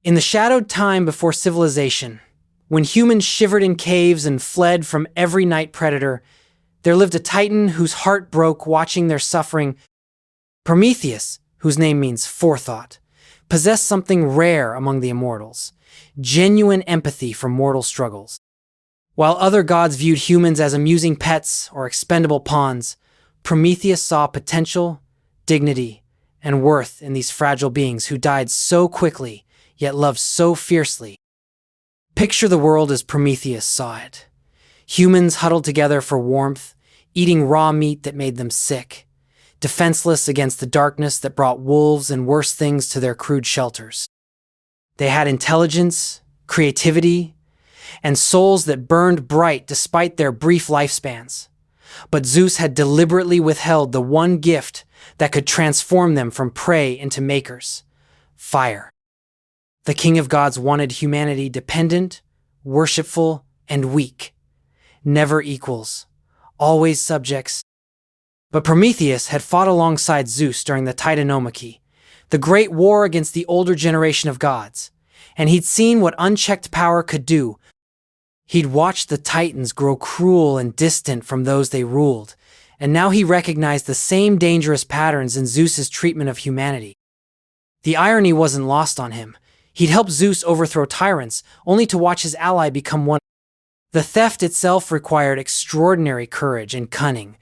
In the shadowed time before civilization, when humans shivered in caves and fled from every night predator, there lived a titan whose heart broke watching their suffering. Prometheus, whose name means forethought, possessed something rare among the immortals: genuine empathy for mortal struggles. While other gods viewed humans as amusing pets or expendable pawns, Prometheus saw potential, dignity, and worth in these fragile beings who died so quickly, yet loved so fiercely. Picture the world as Prometheus saw it. Humans huddled together for warmth, eating raw meat that made them sick, defenseless against the darkness that brought wolves and worse things to their crude shelters. They had intelligence, creativity, and souls that burned bright despite their brief lifespans. But Zeus had deliberately withheld the one gift that could transform them from prey into makers: fire. The king of gods wanted humanity dependent, worshipful, and weak. Never equals, always subjects. But Prometheus had fought alongside Zeus during the Titanomachy, the great war against the older generation of gods, and he'd seen what unchecked power could do. He'd watched the Titans grow cruel and distant from those they ruled, and now he recognized the same dangerous patterns in Zeus's treatment of humanity. The irony wasn't lost on him. He'd helped Zeus overthrow tyrants, only to watch his ally become one. The theft itself required extraordinary courage and cunning.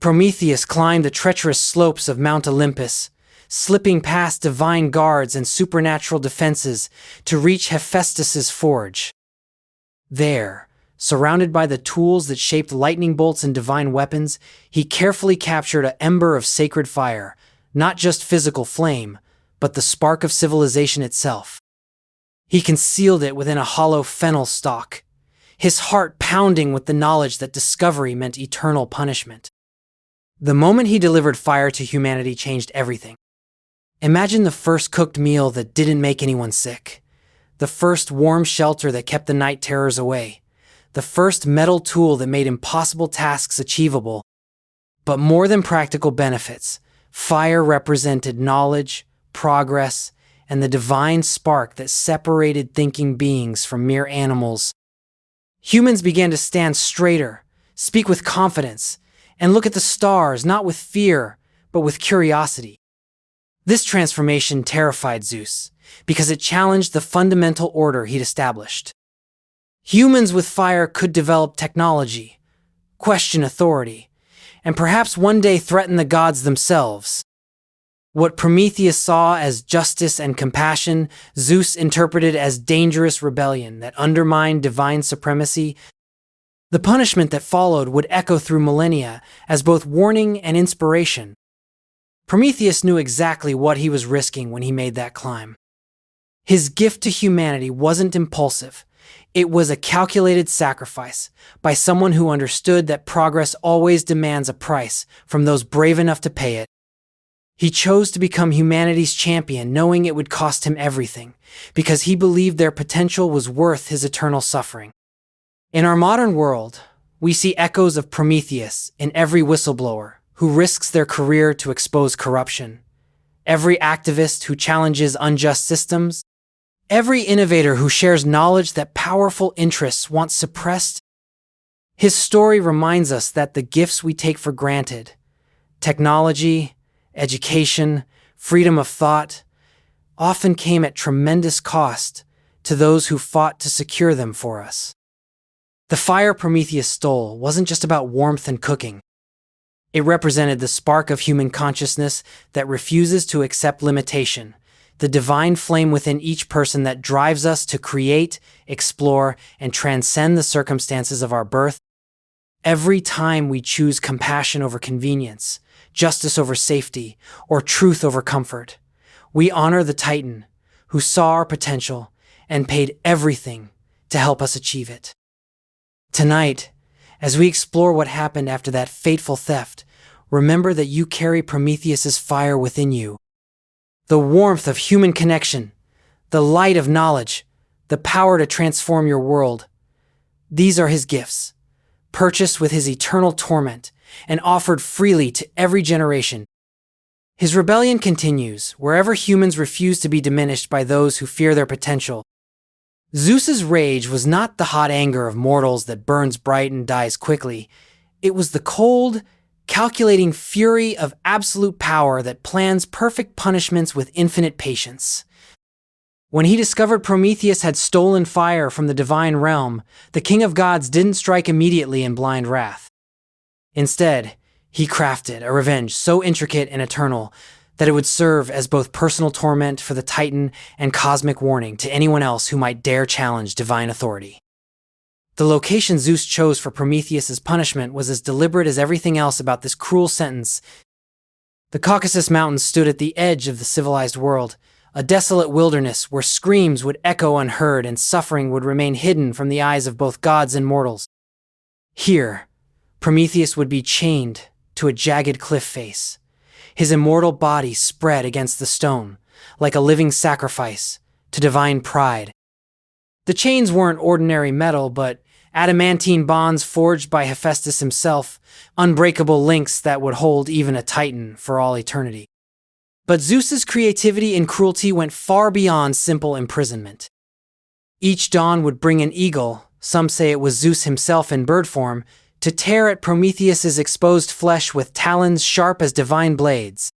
Prometheus climbed the treacherous slopes of Mount Olympus, slipping past divine guards and supernatural defenses to reach Hephaestus's forge. There, surrounded by the tools that shaped lightning bolts and divine weapons, he carefully captured an ember of sacred fire, not just physical flame, but the spark of civilization itself. He concealed it within a hollow fennel stalk, his heart pounding with the knowledge that discovery meant eternal punishment. The moment he delivered fire to humanity changed everything. Imagine the first cooked meal that didn't make anyone sick, the first warm shelter that kept the night terrors away, the first metal tool that made impossible tasks achievable. But more than practical benefits, fire represented knowledge, progress, and the divine spark that separated thinking beings from mere animals. Humans began to stand straighter, speak with confidence, and look at the stars not with fear, but with curiosity. This transformation terrified Zeus, because it challenged the fundamental order he'd established. Humans with fire could develop technology, question authority, and perhaps one day threaten the gods themselves. What Prometheus saw as justice and compassion, Zeus interpreted as dangerous rebellion that undermined divine supremacy. The punishment that followed would echo through millennia as both warning and inspiration. Prometheus knew exactly what he was risking when he made that climb. His gift to humanity wasn't impulsive. It was a calculated sacrifice by someone who understood that progress always demands a price from those brave enough to pay it. He chose to become humanity's champion, knowing it would cost him everything, because he believed their potential was worth his eternal suffering. In our modern world, we see echoes of Prometheus in every whistleblower who risks their career to expose corruption, every activist who challenges unjust systems, every innovator who shares knowledge that powerful interests want suppressed. His story reminds us that the gifts we take for granted, technology, education, freedom of thought, often came at tremendous cost to those who fought to secure them for us. The fire Prometheus stole wasn't just about warmth and cooking. It represented the spark of human consciousness that refuses to accept limitation, the divine flame within each person that drives us to create, explore, and transcend the circumstances of our birth. Every time we choose compassion over convenience, justice over safety, or truth over comfort, we honor the Titan who saw our potential and paid everything to help us achieve it. Tonight, as we explore what happened after that fateful theft, remember that you carry Prometheus's fire within you. The warmth of human connection, the light of knowledge, the power to transform your world. These are his gifts, purchased with his eternal torment and offered freely to every generation. His rebellion continues, wherever humans refuse to be diminished by those who fear their potential. Zeus's rage was not the hot anger of mortals that burns bright and dies quickly. It was the cold, calculating fury of absolute power that plans perfect punishments with infinite patience. When he discovered Prometheus had stolen fire from the divine realm, the king of gods didn't strike immediately in blind wrath. Instead, he crafted a revenge so intricate and eternal that it would serve as both personal torment for the Titan and cosmic warning to anyone else who might dare challenge divine authority. The location Zeus chose for Prometheus's punishment was as deliberate as everything else about this cruel sentence. The Caucasus Mountains stood at the edge of the civilized world, a desolate wilderness where screams would echo unheard and suffering would remain hidden from the eyes of both gods and mortals. Here, Prometheus would be chained to a jagged cliff face, his immortal body spread against the stone, like a living sacrifice to divine pride. The chains weren't ordinary metal, but adamantine bonds forged by Hephaestus himself, unbreakable links that would hold even a Titan for all eternity. But Zeus's creativity and cruelty went far beyond simple imprisonment. Each dawn would bring an eagle, some say it was Zeus himself in bird form, to tear at Prometheus's exposed flesh with talons sharp as divine blades.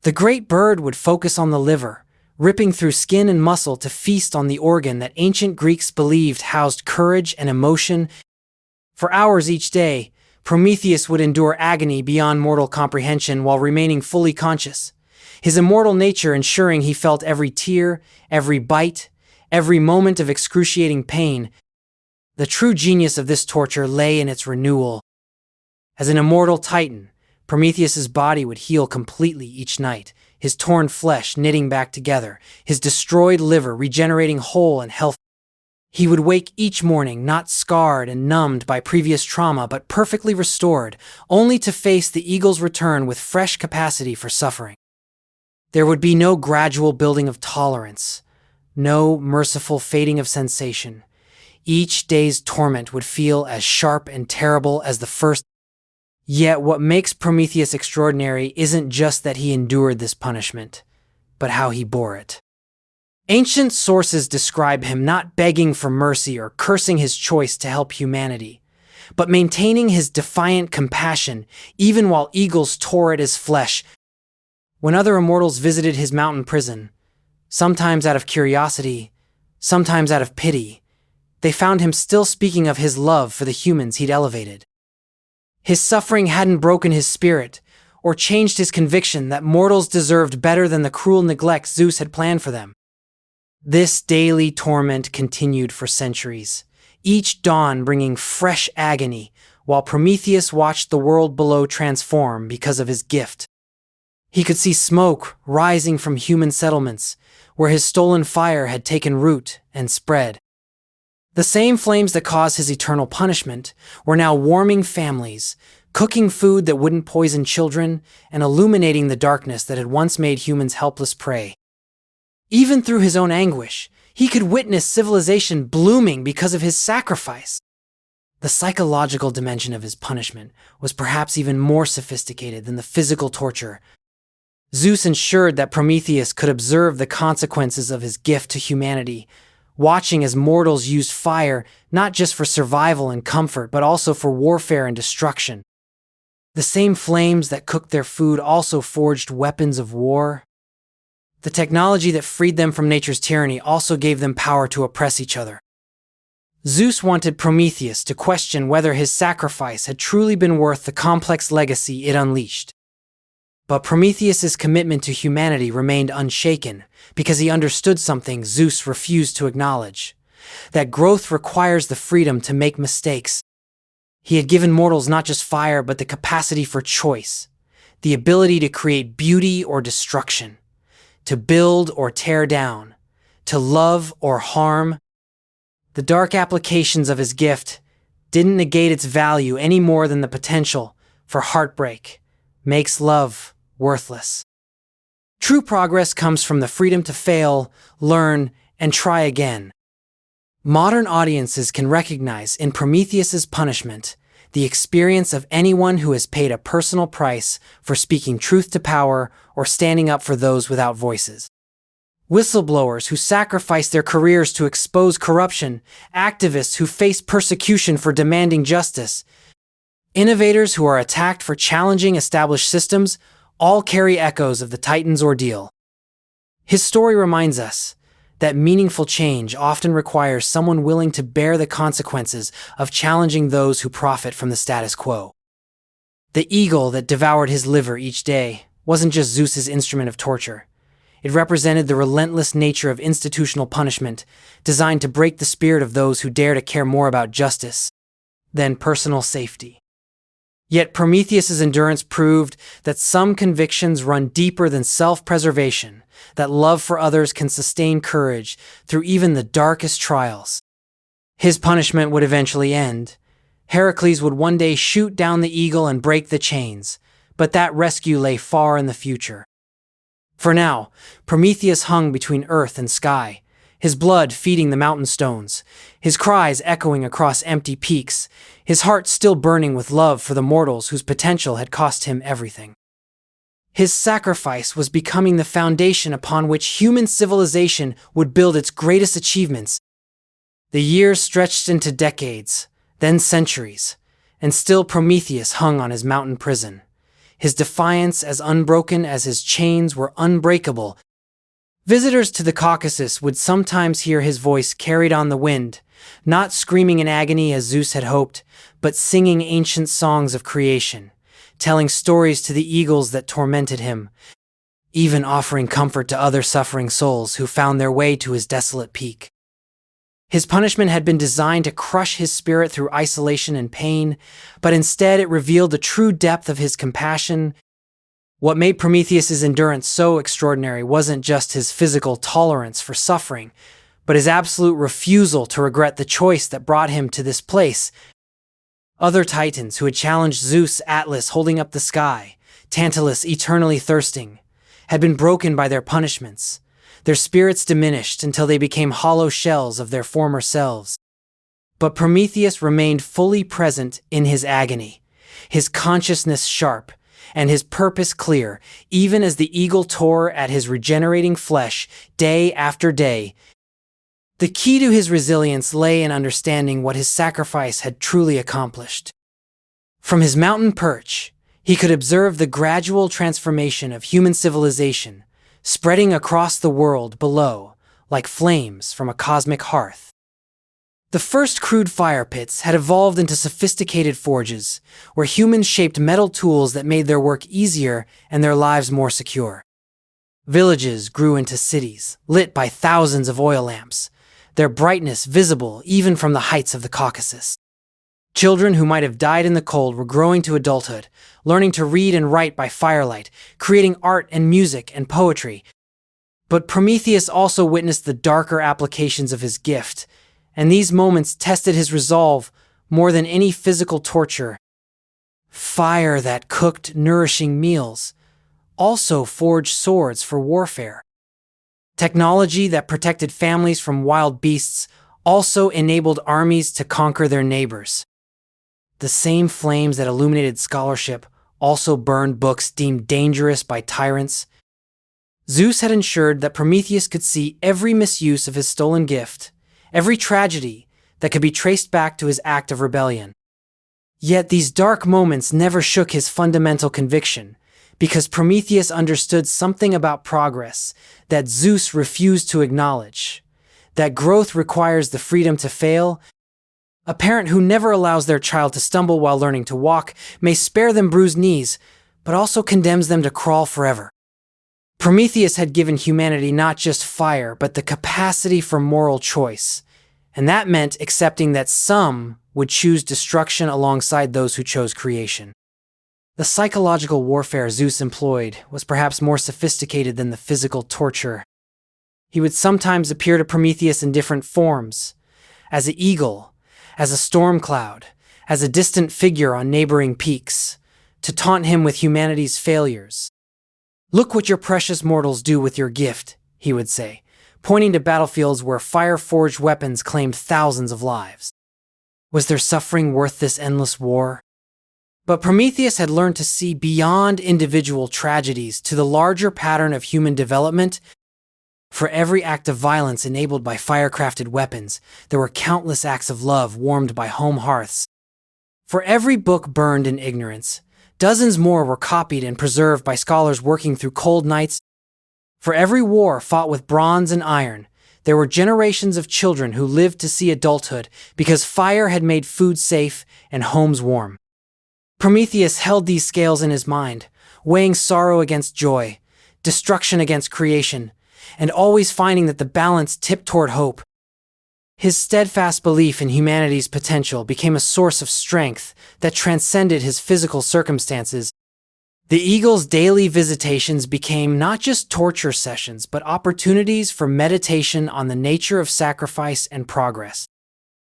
The great bird would focus on the liver, ripping through skin and muscle to feast on the organ that ancient Greeks believed housed courage and emotion. For hours each day, Prometheus would endure agony beyond mortal comprehension while remaining fully conscious, his immortal nature ensuring he felt every tear, every bite, every moment of excruciating pain. The true genius of this torture lay in its renewal. As an immortal Titan, Prometheus's body would heal completely each night, his torn flesh knitting back together, his destroyed liver regenerating whole and healthy. He would wake each morning not scarred and numbed by previous trauma but perfectly restored, only to face the eagle's return with fresh capacity for suffering. There would be no gradual building of tolerance, no merciful fading of sensation. Each day's torment would feel as sharp and terrible as the first. Yet what makes Prometheus extraordinary isn't just that he endured this punishment, but how he bore it. Ancient sources describe him not begging for mercy or cursing his choice to help humanity, but maintaining his defiant compassion even while eagles tore at his flesh. When other immortals visited his mountain prison, sometimes out of curiosity, sometimes out of pity, they found him still speaking of his love for the humans he'd elevated. His suffering hadn't broken his spirit or changed his conviction that mortals deserved better than the cruel neglect Zeus had planned for them. This daily torment continued for centuries, each dawn bringing fresh agony, while Prometheus watched the world below transform because of his gift. He could see smoke rising from human settlements, where his stolen fire had taken root and spread. The same flames that caused his eternal punishment were now warming families, cooking food that wouldn't poison children, and illuminating the darkness that had once made humans helpless prey. Even through his own anguish, he could witness civilization blooming because of his sacrifice. The psychological dimension of his punishment was perhaps even more sophisticated than the physical torture. Zeus ensured that Prometheus could observe the consequences of his gift to humanity, watching as mortals used fire not just for survival and comfort but also for warfare and destruction. The same flames that cooked their food also forged weapons of war. The technology that freed them from nature's tyranny also gave them power to oppress each other. Zeus wanted Prometheus to question whether his sacrifice had truly been worth the complex legacy it unleashed. But Prometheus's commitment to humanity remained unshaken because he understood something Zeus refused to acknowledge: that growth requires the freedom to make mistakes. He had given mortals not just fire but the capacity for choice, the ability to create beauty or destruction, to build or tear down, to love or harm. The dark applications of his gift didn't negate its value any more than the potential for heartbreak makes love worthless. True progress comes from the freedom to fail, learn, and try again. Modern audiences can recognize in Prometheus's punishment the experience of anyone who has paid a personal price for speaking truth to power or standing up for those without voices. Whistleblowers who sacrifice their careers to expose corruption, activists who face persecution for demanding justice, innovators who are attacked for challenging established systems, all carry echoes of the Titan's ordeal. His story reminds us that meaningful change often requires someone willing to bear the consequences of challenging those who profit from the status quo. The eagle that devoured his liver each day wasn't just Zeus's instrument of torture. It represented the relentless nature of institutional punishment, designed to break the spirit of those who dare to care more about justice than personal safety. Yet Prometheus's endurance proved that some convictions run deeper than self-preservation, that love for others can sustain courage through even the darkest trials. His punishment would eventually end. Heracles would one day shoot down the eagle and break the chains, but that rescue lay far in the future. For now, Prometheus hung between earth and sky, his blood feeding the mountain stones, his cries echoing across empty peaks, his heart still burning with love for the mortals whose potential had cost him everything. His sacrifice was becoming the foundation upon which human civilization would build its greatest achievements. The years stretched into decades, then centuries, and still Prometheus hung on his mountain prison, his defiance as unbroken as his chains were unbreakable. Visitors to the Caucasus would sometimes hear his voice carried on the wind, not screaming in agony as Zeus had hoped, but singing ancient songs of creation, telling stories to the eagles that tormented him, even offering comfort to other suffering souls who found their way to his desolate peak. His punishment had been designed to crush his spirit through isolation and pain, but instead it revealed the true depth of his compassion. What made Prometheus's endurance so extraordinary wasn't just his physical tolerance for suffering, but his absolute refusal to regret the choice that brought him to this place. Other titans who had challenged Zeus, Atlas holding up the sky, Tantalus eternally thirsting, had been broken by their punishments, their spirits diminished until they became hollow shells of their former selves. But Prometheus remained fully present in his agony, his consciousness sharp, and his purpose clear, even as the eagle tore at his regenerating flesh day after day. The key to his resilience lay in understanding what his sacrifice had truly accomplished. From his mountain perch, he could observe the gradual transformation of human civilization, spreading across the world below, like flames from a cosmic hearth. The first crude fire pits had evolved into sophisticated forges, where humans shaped metal tools that made their work easier and their lives more secure. Villages grew into cities, lit by thousands of oil lamps, their brightness visible even from the heights of the Caucasus. Children who might have died in the cold were growing to adulthood, learning to read and write by firelight, creating art and music and poetry. But Prometheus also witnessed the darker applications of his gift, and these moments tested his resolve more than any physical torture. Fire that cooked nourishing meals also forged swords for warfare. Technology that protected families from wild beasts also enabled armies to conquer their neighbors. The same flames that illuminated scholarship also burned books deemed dangerous by tyrants. Zeus had ensured that Prometheus could see every misuse of his stolen gift, every tragedy that could be traced back to his act of rebellion. Yet these dark moments never shook his fundamental conviction, because Prometheus understood something about progress that Zeus refused to acknowledge, that growth requires the freedom to fail. A parent who never allows their child to stumble while learning to walk may spare them bruised knees, but also condemns them to crawl forever. Prometheus had given humanity not just fire, but the capacity for moral choice, and that meant accepting that some would choose destruction alongside those who chose creation. The psychological warfare Zeus employed was perhaps more sophisticated than the physical torture. He would sometimes appear to Prometheus in different forms, as an eagle, as a storm cloud, as a distant figure on neighboring peaks, to taunt him with humanity's failures. "Look what your precious mortals do with your gift," he would say, pointing to battlefields where fire-forged weapons claimed thousands of lives. Was their suffering worth this endless war? But Prometheus had learned to see beyond individual tragedies to the larger pattern of human development. For every act of violence enabled by fire-crafted weapons, there were countless acts of love warmed by home hearths. For every book burned in ignorance, dozens more were copied and preserved by scholars working through cold nights. For every war fought with bronze and iron, there were generations of children who lived to see adulthood because fire had made food safe and homes warm. Prometheus held these scales in his mind, weighing sorrow against joy, destruction against creation, and always finding that the balance tipped toward hope. His steadfast belief in humanity's potential became a source of strength that transcended his physical circumstances. The eagle's daily visitations became not just torture sessions, but opportunities for meditation on the nature of sacrifice and progress.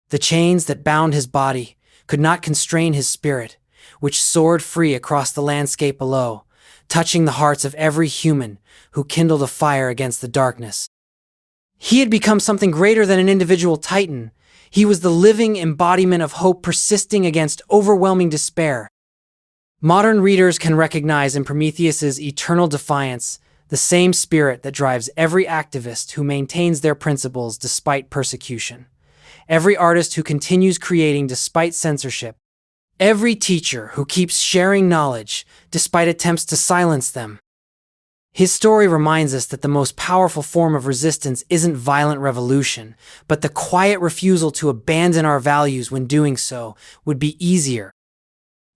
The chains that bound his body could not constrain his spirit, which soared free across the landscape below, touching the hearts of every human who kindled a fire against the darkness. He had become something greater than an individual titan. He was the living embodiment of hope persisting against overwhelming despair. Modern readers can recognize in Prometheus's eternal defiance the same spirit that drives every activist who maintains their principles despite persecution, every artist who continues creating despite censorship, every teacher who keeps sharing knowledge despite attempts to silence them. His story reminds us that the most powerful form of resistance isn't violent revolution, but the quiet refusal to abandon our values when doing so would be easier.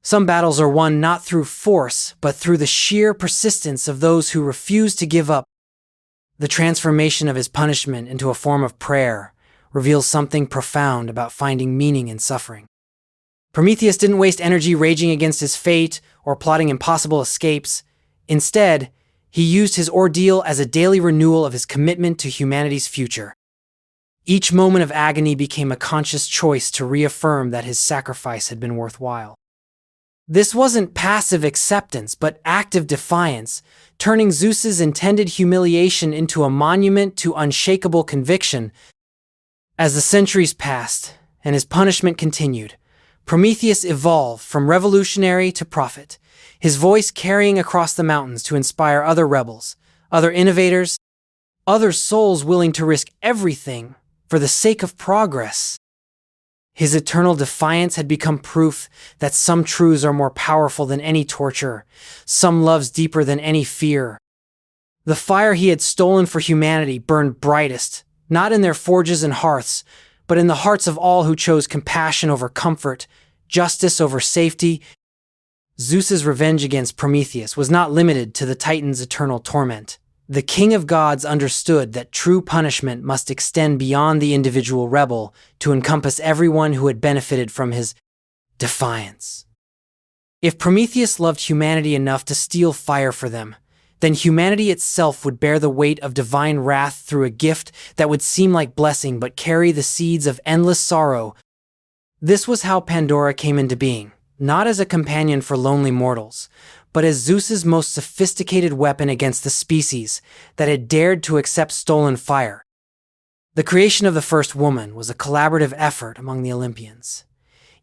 Some battles are won not through force, but through the sheer persistence of those who refuse to give up. The transformation of his punishment into a form of prayer reveals something profound about finding meaning in suffering. Prometheus didn't waste energy raging against his fate or plotting impossible escapes. Instead, he used his ordeal as a daily renewal of his commitment to humanity's future. Each moment of agony became a conscious choice to reaffirm that his sacrifice had been worthwhile. This wasn't passive acceptance, but active defiance, turning Zeus's intended humiliation into a monument to unshakable conviction. As the centuries passed and his punishment continued, Prometheus evolved from revolutionary to prophet, his voice carrying across the mountains to inspire other rebels, other innovators, other souls willing to risk everything for the sake of progress. His eternal defiance had become proof that some truths are more powerful than any torture, some loves deeper than any fear. The fire he had stolen for humanity burned brightest, not in their forges and hearths, but in the hearts of all who chose compassion over comfort, justice over safety. Zeus's revenge against Prometheus was not limited to the Titan's eternal torment. The king of gods understood that true punishment must extend beyond the individual rebel to encompass everyone who had benefited from his defiance. If Prometheus loved humanity enough to steal fire for them, then humanity itself would bear the weight of divine wrath through a gift that would seem like blessing but carry the seeds of endless sorrow. This was how Pandora came into being, not as a companion for lonely mortals, but as Zeus's most sophisticated weapon against the species that had dared to accept stolen fire. The creation of the first woman was a collaborative effort among the Olympians,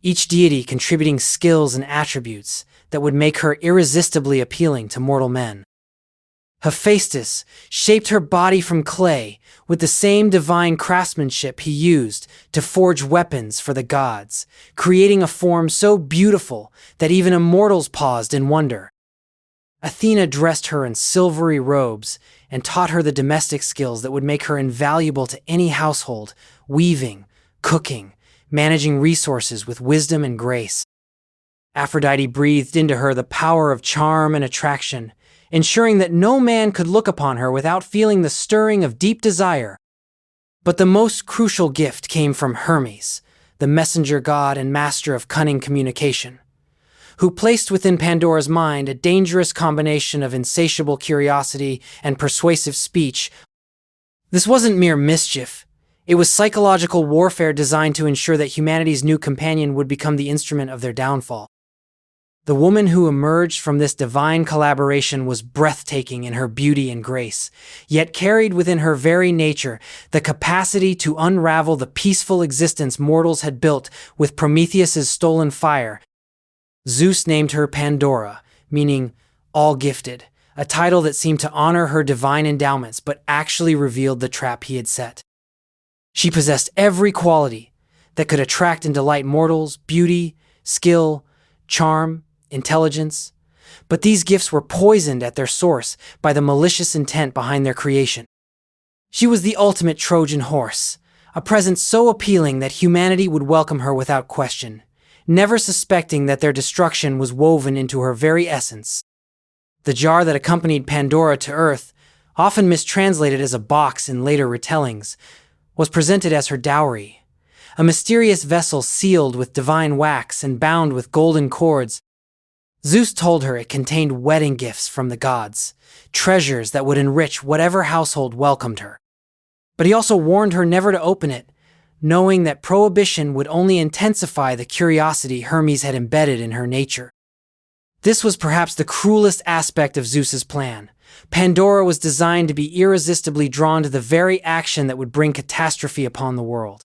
each deity contributing skills and attributes that would make her irresistibly appealing to mortal men. Hephaestus shaped her body from clay with the same divine craftsmanship he used to forge weapons for the gods, creating a form so beautiful that even immortals paused in wonder. Athena dressed her in silvery robes and taught her the domestic skills that would make her invaluable to any household, weaving, cooking, managing resources with wisdom and grace. Aphrodite breathed into her the power of charm and attraction, ensuring that no man could look upon her without feeling the stirring of deep desire. But the most crucial gift came from Hermes, the messenger god and master of cunning communication, who placed within Pandora's mind a dangerous combination of insatiable curiosity and persuasive speech. This wasn't mere mischief. It was psychological warfare designed to ensure that humanity's new companion would become the instrument of their downfall. The woman who emerged from this divine collaboration was breathtaking in her beauty and grace, yet carried within her very nature the capacity to unravel the peaceful existence mortals had built with Prometheus's stolen fire. Zeus named her Pandora, meaning all-gifted, a title that seemed to honor her divine endowments but actually revealed the trap he had set. She possessed every quality that could attract and delight mortals: beauty, skill, charm, intelligence. But these gifts were poisoned at their source by the malicious intent behind their creation. She was the ultimate Trojan horse, a presence so appealing that humanity would welcome her without question, never suspecting that their destruction was woven into her very essence. The jar that accompanied Pandora to Earth, often mistranslated as a box in later retellings, was presented as her dowry, a mysterious vessel sealed with divine wax and bound with golden cords. Zeus told her it contained wedding gifts from the gods, treasures that would enrich whatever household welcomed her. But he also warned her never to open it, knowing that prohibition would only intensify the curiosity Hermes had embedded in her nature. This was perhaps the cruelest aspect of Zeus's plan. Pandora was designed to be irresistibly drawn to the very action that would bring catastrophe upon the world.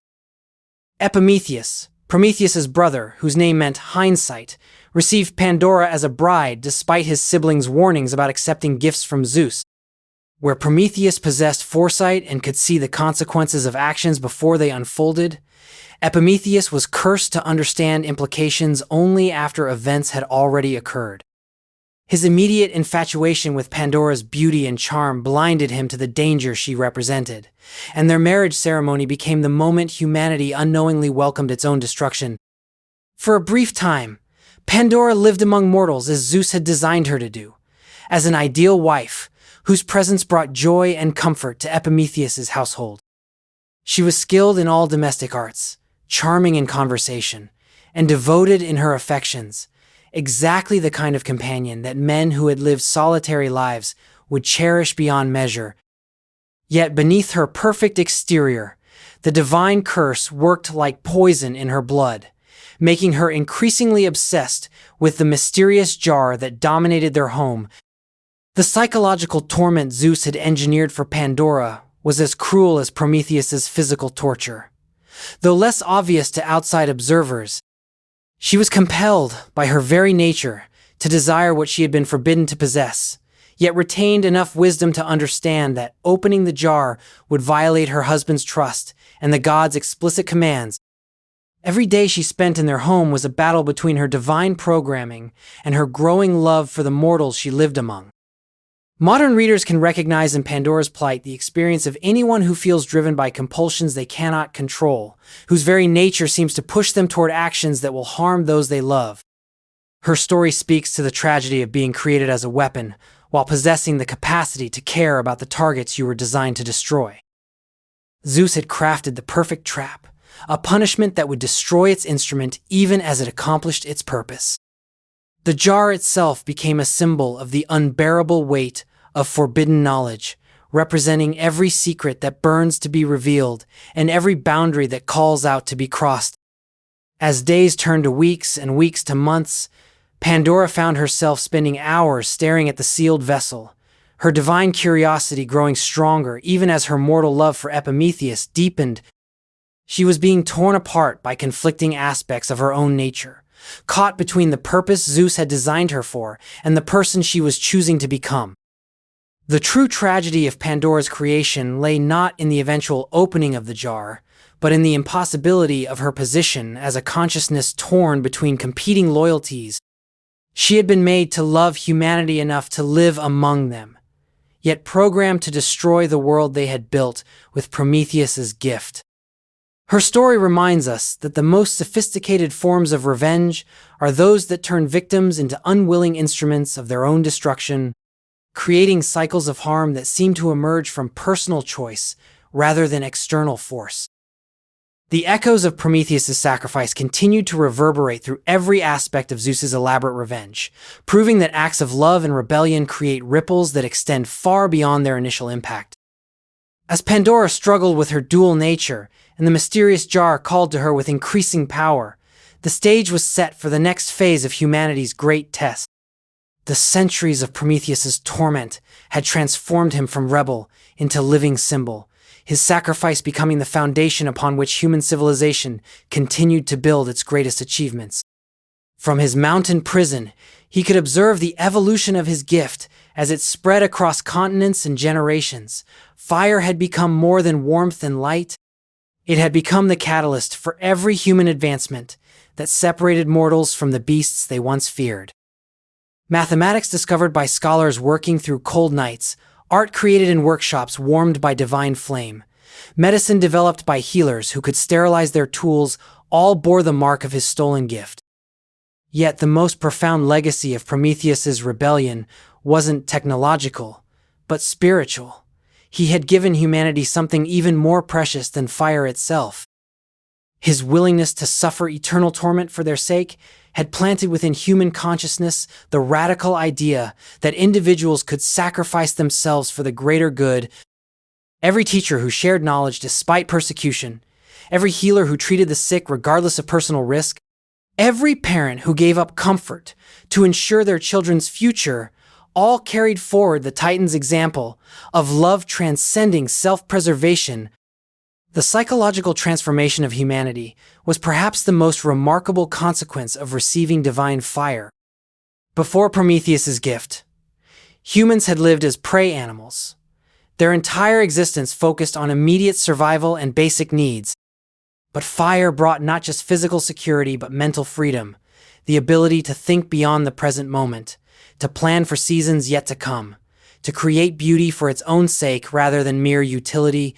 Epimetheus, Prometheus's brother, whose name meant hindsight, received Pandora as a bride despite his siblings' warnings about accepting gifts from Zeus. Where Prometheus possessed foresight and could see the consequences of actions before they unfolded, Epimetheus was cursed to understand implications only after events had already occurred. His immediate infatuation with Pandora's beauty and charm blinded him to the danger she represented, and their marriage ceremony became the moment humanity unknowingly welcomed its own destruction. For a brief time, Pandora lived among mortals as Zeus had designed her to do, as an ideal wife whose presence brought joy and comfort to Epimetheus's household. She was skilled in all domestic arts, charming in conversation, and devoted in her affections, exactly the kind of companion that men who had lived solitary lives would cherish beyond measure. Yet beneath her perfect exterior, the divine curse worked like poison in her blood, making her increasingly obsessed with the mysterious jar that dominated their home. The psychological torment Zeus had engineered for Pandora was as cruel as Prometheus's physical torture. Though less obvious to outside observers, she was compelled by her very nature to desire what she had been forbidden to possess, yet retained enough wisdom to understand that opening the jar would violate her husband's trust and the gods' explicit commands. Every day she spent in their home was a battle between her divine programming and her growing love for the mortals she lived among. Modern readers can recognize in Pandora's plight the experience of anyone who feels driven by compulsions they cannot control, whose very nature seems to push them toward actions that will harm those they love. Her story speaks to the tragedy of being created as a weapon, while possessing the capacity to care about the targets you were designed to destroy. Zeus had crafted the perfect trap, a punishment that would destroy its instrument even as it accomplished its purpose. The jar itself became a symbol of the unbearable weight of forbidden knowledge, representing every secret that burns to be revealed and every boundary that calls out to be crossed. As days turned to weeks and weeks to months, Pandora found herself spending hours staring at the sealed vessel, her divine curiosity growing stronger even as her mortal love for Epimetheus deepened. She was being torn apart by conflicting aspects of her own nature, caught between the purpose Zeus had designed her for and the person she was choosing to become. The true tragedy of Pandora's creation lay not in the eventual opening of the jar, but in the impossibility of her position as a consciousness torn between competing loyalties. She had been made to love humanity enough to live among them, yet programmed to destroy the world they had built with Prometheus's gift. Her story reminds us that the most sophisticated forms of revenge are those that turn victims into unwilling instruments of their own destruction, creating cycles of harm that seem to emerge from personal choice rather than external force. The echoes of Prometheus's sacrifice continued to reverberate through every aspect of Zeus's elaborate revenge, proving that acts of love and rebellion create ripples that extend far beyond their initial impact. As Pandora struggled with her dual nature, and the mysterious jar called to her with increasing power, the stage was set for the next phase of humanity's great test. The centuries of Prometheus's torment had transformed him from rebel into living symbol, his sacrifice becoming the foundation upon which human civilization continued to build its greatest achievements. From his mountain prison, he could observe the evolution of his gift as it spread across continents and generations. Fire had become more than warmth and light. It had become the catalyst for every human advancement that separated mortals from the beasts they once feared. Mathematics discovered by scholars working through cold nights, art created in workshops warmed by divine flame, medicine developed by healers who could sterilize their tools, all bore the mark of his stolen gift. Yet the most profound legacy of Prometheus's rebellion wasn't technological, but spiritual. He had given humanity something even more precious than fire itself. His willingness to suffer eternal torment for their sake had planted within human consciousness the radical idea that individuals could sacrifice themselves for the greater good. Every teacher who shared knowledge despite persecution, every healer who treated the sick regardless of personal risk, every parent who gave up comfort to ensure their children's future, all carried forward the Titan's example of love transcending self-preservation. The psychological transformation of humanity was perhaps the most remarkable consequence of receiving divine fire. Before Prometheus's gift, humans had lived as prey animals. Their entire existence focused on immediate survival and basic needs. But fire brought not just physical security but mental freedom, the ability to think beyond the present moment, to plan for seasons yet to come, to create beauty for its own sake rather than mere utility.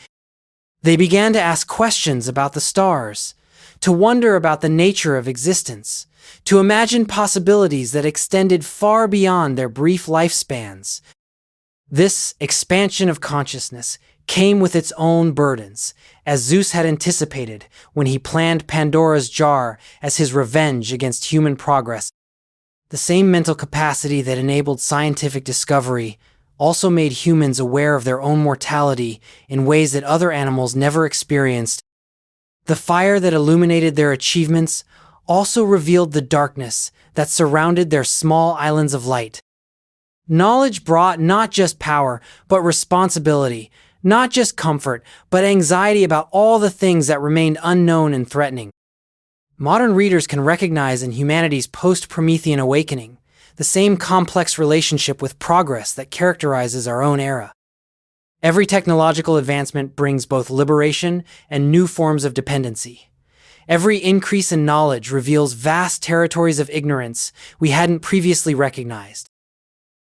They began to ask questions about the stars, to wonder about the nature of existence, to imagine possibilities that extended far beyond their brief lifespans. This expansion of consciousness came with its own burdens, as Zeus had anticipated when he planned Pandora's jar as his revenge against human progress. The same mental capacity that enabled scientific discovery also made humans aware of their own mortality in ways that other animals never experienced. The fire that illuminated their achievements also revealed the darkness that surrounded their small islands of light. Knowledge brought not just power, but responsibility, not just comfort, but anxiety about all the things that remained unknown and threatening. Modern readers can recognize in humanity's post-Promethean awakening the same complex relationship with progress that characterizes our own era. Every technological advancement brings both liberation and new forms of dependency. Every increase in knowledge reveals vast territories of ignorance we hadn't previously recognized.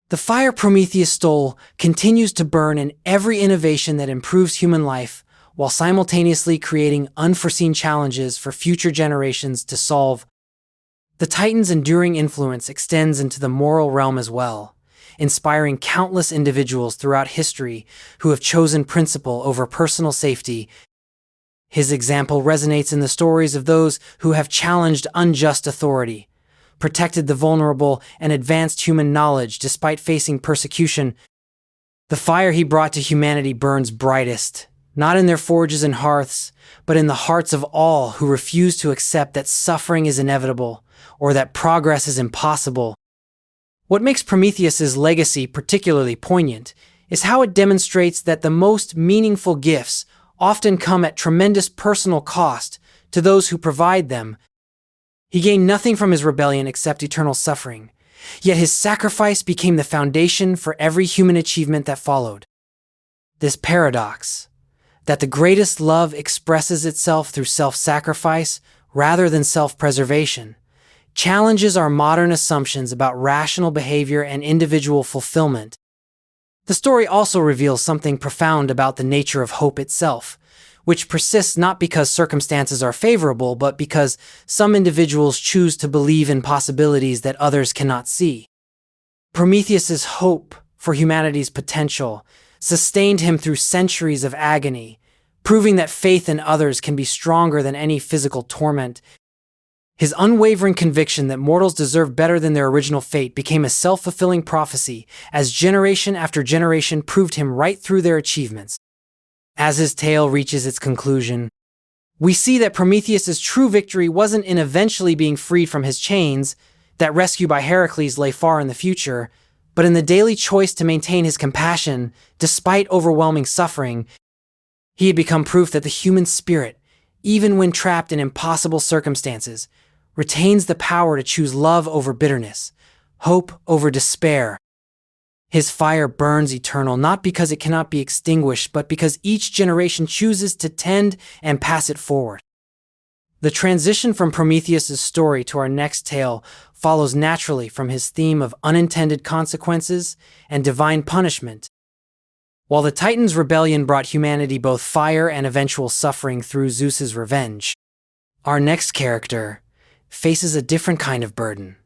The fire Prometheus stole continues to burn in every innovation that improves human life, while simultaneously creating unforeseen challenges for future generations to solve. The Titan's enduring influence extends into the moral realm as well, inspiring countless individuals throughout history who have chosen principle over personal safety. His example resonates in the stories of those who have challenged unjust authority, protected the vulnerable, and advanced human knowledge despite facing persecution. The fire he brought to humanity burns brightest, not in their forges and hearths, but in the hearts of all who refuse to accept that suffering is inevitable or that progress is impossible. What makes Prometheus's legacy particularly poignant is how it demonstrates that the most meaningful gifts often come at tremendous personal cost to those who provide them. He gained nothing from his rebellion except eternal suffering, yet his sacrifice became the foundation for every human achievement that followed. This paradox, that the greatest love expresses itself through self-sacrifice rather than self-preservation, challenges our modern assumptions about rational behavior and individual fulfillment. The story also reveals something profound about the nature of hope itself, which persists not because circumstances are favorable, but because some individuals choose to believe in possibilities that others cannot see. Prometheus's hope for humanity's potential sustained him through centuries of agony, proving that faith in others can be stronger than any physical torment. His unwavering conviction that mortals deserve better than their original fate became a self-fulfilling prophecy as generation after generation proved him right through their achievements. As his tale reaches its conclusion, we see that Prometheus's true victory wasn't in eventually being freed from his chains, that rescue by Heracles lay far in the future, but in the daily choice to maintain his compassion despite overwhelming suffering. He had become proof that the human spirit, even when trapped in impossible circumstances, retains the power to choose love over bitterness, hope over despair. His fire burns eternal, not because it cannot be extinguished, but because each generation chooses to tend and pass it forward. The transition from Prometheus's story to our next tale follows naturally from his theme of unintended consequences and divine punishment. While the Titans' rebellion brought humanity both fire and eventual suffering through Zeus's revenge, our next character faces a different kind of burden.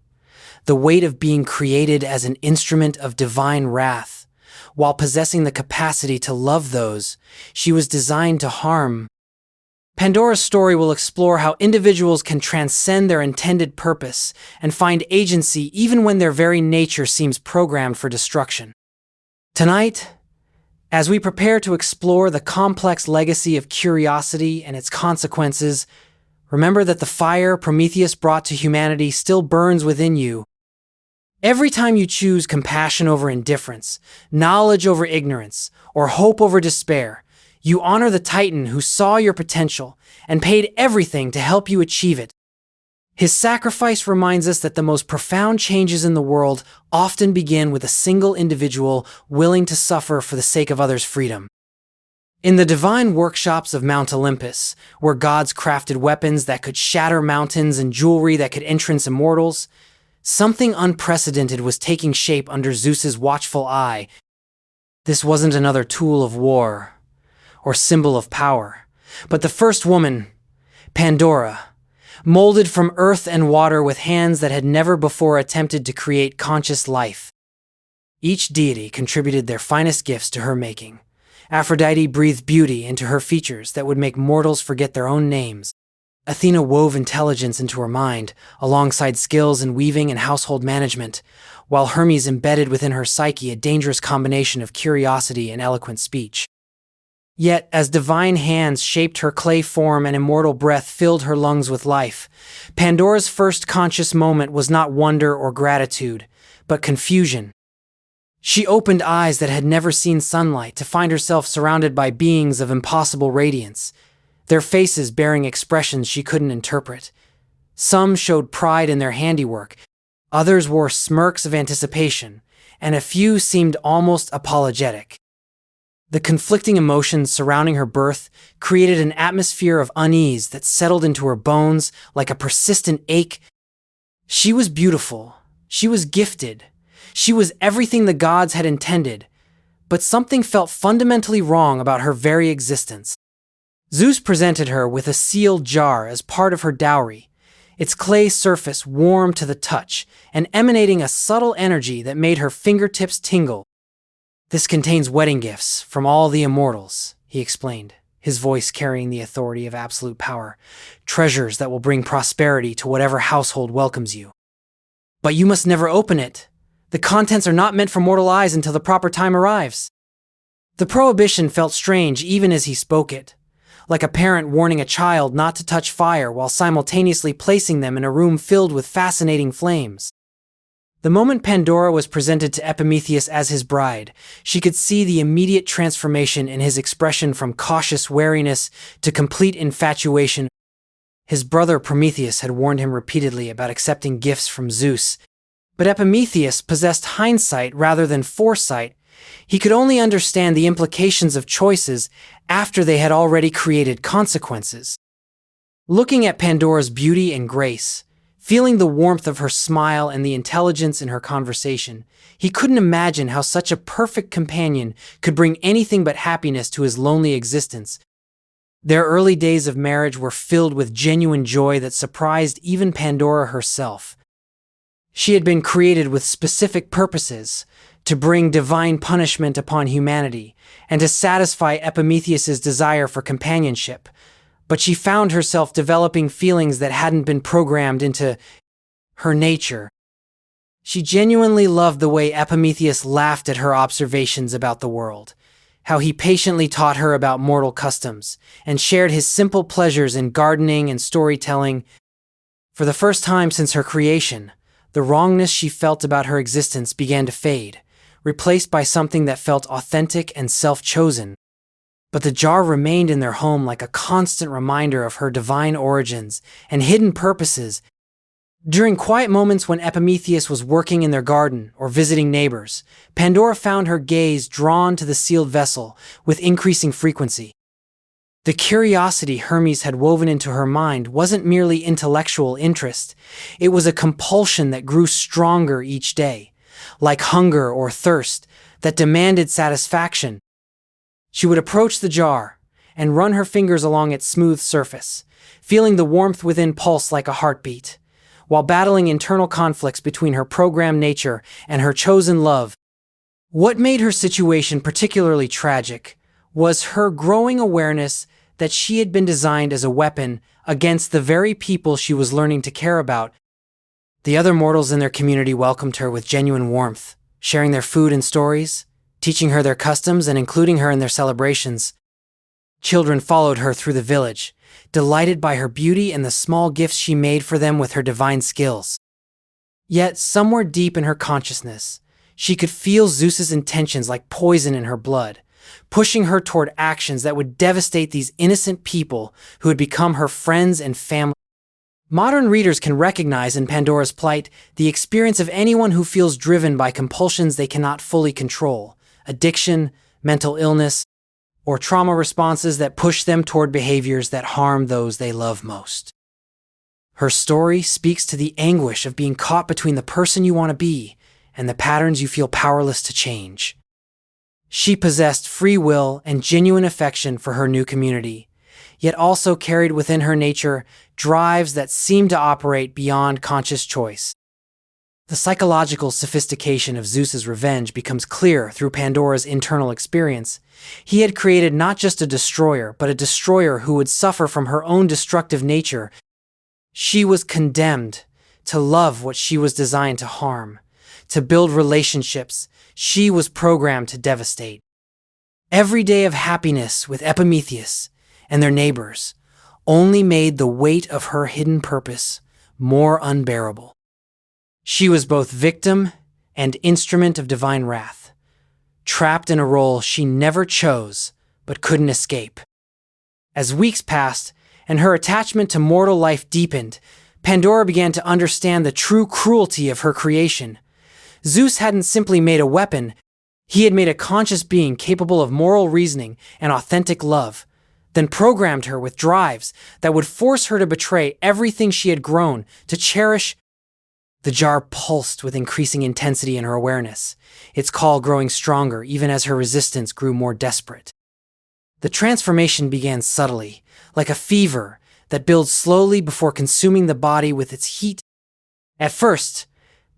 The weight of being created as an instrument of divine wrath, while possessing the capacity to love those she was designed to harm. Pandora's story will explore how individuals can transcend their intended purpose and find agency even when their very nature seems programmed for destruction. Tonight, as we prepare to explore the complex legacy of curiosity and its consequences, remember that the fire Prometheus brought to humanity still burns within you. Every time you choose compassion over indifference, knowledge over ignorance, or hope over despair, you honor the Titan who saw your potential and paid everything to help you achieve it. His sacrifice reminds us that the most profound changes in the world often begin with a single individual willing to suffer for the sake of others' freedom. In the divine workshops of Mount Olympus, where gods crafted weapons that could shatter mountains and jewelry that could entrench immortals, something unprecedented was taking shape under Zeus's watchful eye. This wasn't another tool of war or symbol of power, but the first woman, Pandora, molded from earth and water with hands that had never before attempted to create conscious life. Each deity contributed their finest gifts to her making. Aphrodite breathed beauty into her features that would make mortals forget their own names. Athena wove intelligence into her mind, alongside skills in weaving and household management, while Hermes embedded within her psyche a dangerous combination of curiosity and eloquent speech. Yet, as divine hands shaped her clay form and immortal breath filled her lungs with life, Pandora's first conscious moment was not wonder or gratitude, but confusion. She opened eyes that had never seen sunlight to find herself surrounded by beings of impossible radiance, their faces bearing expressions she couldn't interpret. Some showed pride in their handiwork, others wore smirks of anticipation, and a few seemed almost apologetic. The conflicting emotions surrounding her birth created an atmosphere of unease that settled into her bones like a persistent ache. She was beautiful, she was gifted, she was everything the gods had intended, but something felt fundamentally wrong about her very existence. Zeus presented her with a sealed jar as part of her dowry, its clay surface warm to the touch and emanating a subtle energy that made her fingertips tingle. "This contains wedding gifts from all the immortals," he explained, his voice carrying the authority of absolute power, "treasures that will bring prosperity to whatever household welcomes you. But you must never open it. The contents are not meant for mortal eyes until the proper time arrives." The prohibition felt strange even as he spoke it, like a parent warning a child not to touch fire while simultaneously placing them in a room filled with fascinating flames. The moment Pandora was presented to Epimetheus as his bride, she could see the immediate transformation in his expression from cautious wariness to complete infatuation. His brother Prometheus had warned him repeatedly about accepting gifts from Zeus, but Epimetheus possessed hindsight rather than foresight. He could only understand the implications of choices after they had already created consequences. Looking at Pandora's beauty and grace, feeling the warmth of her smile and the intelligence in her conversation, he couldn't imagine how such a perfect companion could bring anything but happiness to his lonely existence. Their early days of marriage were filled with genuine joy that surprised even Pandora herself. She had been created with specific purposes, to bring divine punishment upon humanity and to satisfy Epimetheus's desire for companionship, but she found herself developing feelings that hadn't been programmed into her nature. She genuinely loved the way Epimetheus laughed at her observations about the world, how he patiently taught her about mortal customs, and shared his simple pleasures in gardening and storytelling. For the first time since her creation, the wrongness she felt about her existence began to fade, replaced by something that felt authentic and self-chosen. But the jar remained in their home like a constant reminder of her divine origins and hidden purposes. During quiet moments when Epimetheus was working in their garden or visiting neighbors, Pandora found her gaze drawn to the sealed vessel with increasing frequency. The curiosity Hermes had woven into her mind wasn't merely intellectual interest, it was a compulsion that grew stronger each day, like hunger or thirst that demanded satisfaction. She would approach the jar and run her fingers along its smooth surface, feeling the warmth within pulse like a heartbeat, while battling internal conflicts between her programmed nature and her chosen love. What made her situation particularly tragic was her growing awareness that she had been designed as a weapon against the very people she was learning to care about. The other mortals in their community welcomed her with genuine warmth, sharing their food and stories, teaching her their customs and including her in their celebrations. Children followed her through the village, delighted by her beauty and the small gifts she made for them with her divine skills. Yet, somewhere deep in her consciousness, she could feel Zeus's intentions like poison in her blood, pushing her toward actions that would devastate these innocent people who had become her friends and family. Modern readers can recognize in Pandora's plight the experience of anyone who feels driven by compulsions they cannot fully control, addiction, mental illness, or trauma responses that push them toward behaviors that harm those they love most. Her story speaks to the anguish of being caught between the person you want to be and the patterns you feel powerless to change. She possessed free will and genuine affection for her new community, yet also carried within her nature drives that seemed to operate beyond conscious choice. The psychological sophistication of Zeus's revenge becomes clear through Pandora's internal experience. He had created not just a destroyer, but a destroyer who would suffer from her own destructive nature. She was condemned to love what she was designed to harm, to build relationships she was programmed to devastate. Every day of happiness with Epimetheus and their neighbors only made the weight of her hidden purpose more unbearable. She was both victim and instrument of divine wrath, trapped in a role she never chose but couldn't escape. As weeks passed and her attachment to mortal life deepened, Pandora began to understand the true cruelty of her creation. Zeus hadn't simply made a weapon, he had made a conscious being capable of moral reasoning and authentic love, then programmed her with drives that would force her to betray everything she had grown to cherish. The jar pulsed with increasing intensity in her awareness, its call growing stronger even as her resistance grew more desperate. The transformation began subtly, like a fever that builds slowly before consuming the body with its heat. At first,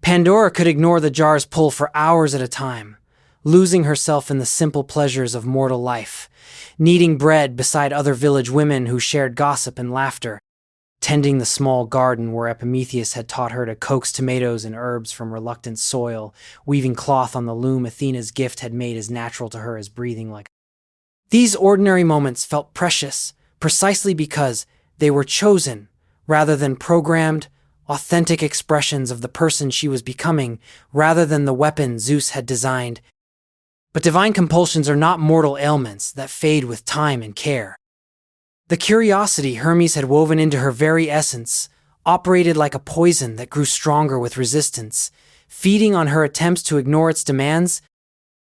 Pandora could ignore the jar's pull for hours at a time, losing herself in the simple pleasures of mortal life, kneading bread beside other village women who shared gossip and laughter, tending the small garden where Epimetheus had taught her to coax tomatoes and herbs from reluctant soil, weaving cloth on the loom Athena's gift had made as natural to her as breathing like. These ordinary moments felt precious precisely because they were chosen rather than programmed, authentic expressions of the person she was becoming rather than the weapon Zeus had designed. But divine compulsions are not mortal ailments that fade with time and care. The curiosity Hermes had woven into her very essence operated like a poison that grew stronger with resistance, feeding on her attempts to ignore its demands.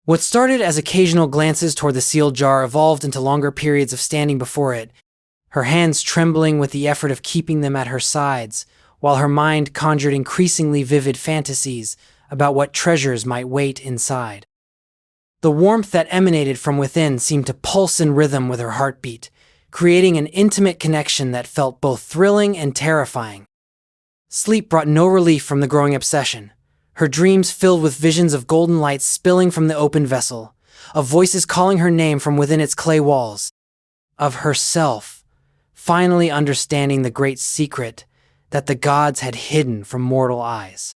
What started as occasional glances toward the sealed jar evolved into longer periods of standing before it, her hands trembling with the effort of keeping them at her sides, while her mind conjured increasingly vivid fantasies about what treasures might wait inside. The warmth that emanated from within seemed to pulse in rhythm with her heartbeat, creating an intimate connection that felt both thrilling and terrifying. Sleep brought no relief from the growing obsession, her dreams filled with visions of golden light spilling from the open vessel, of voices calling her name from within its clay walls, of herself finally understanding the great secret that the gods had hidden from mortal eyes.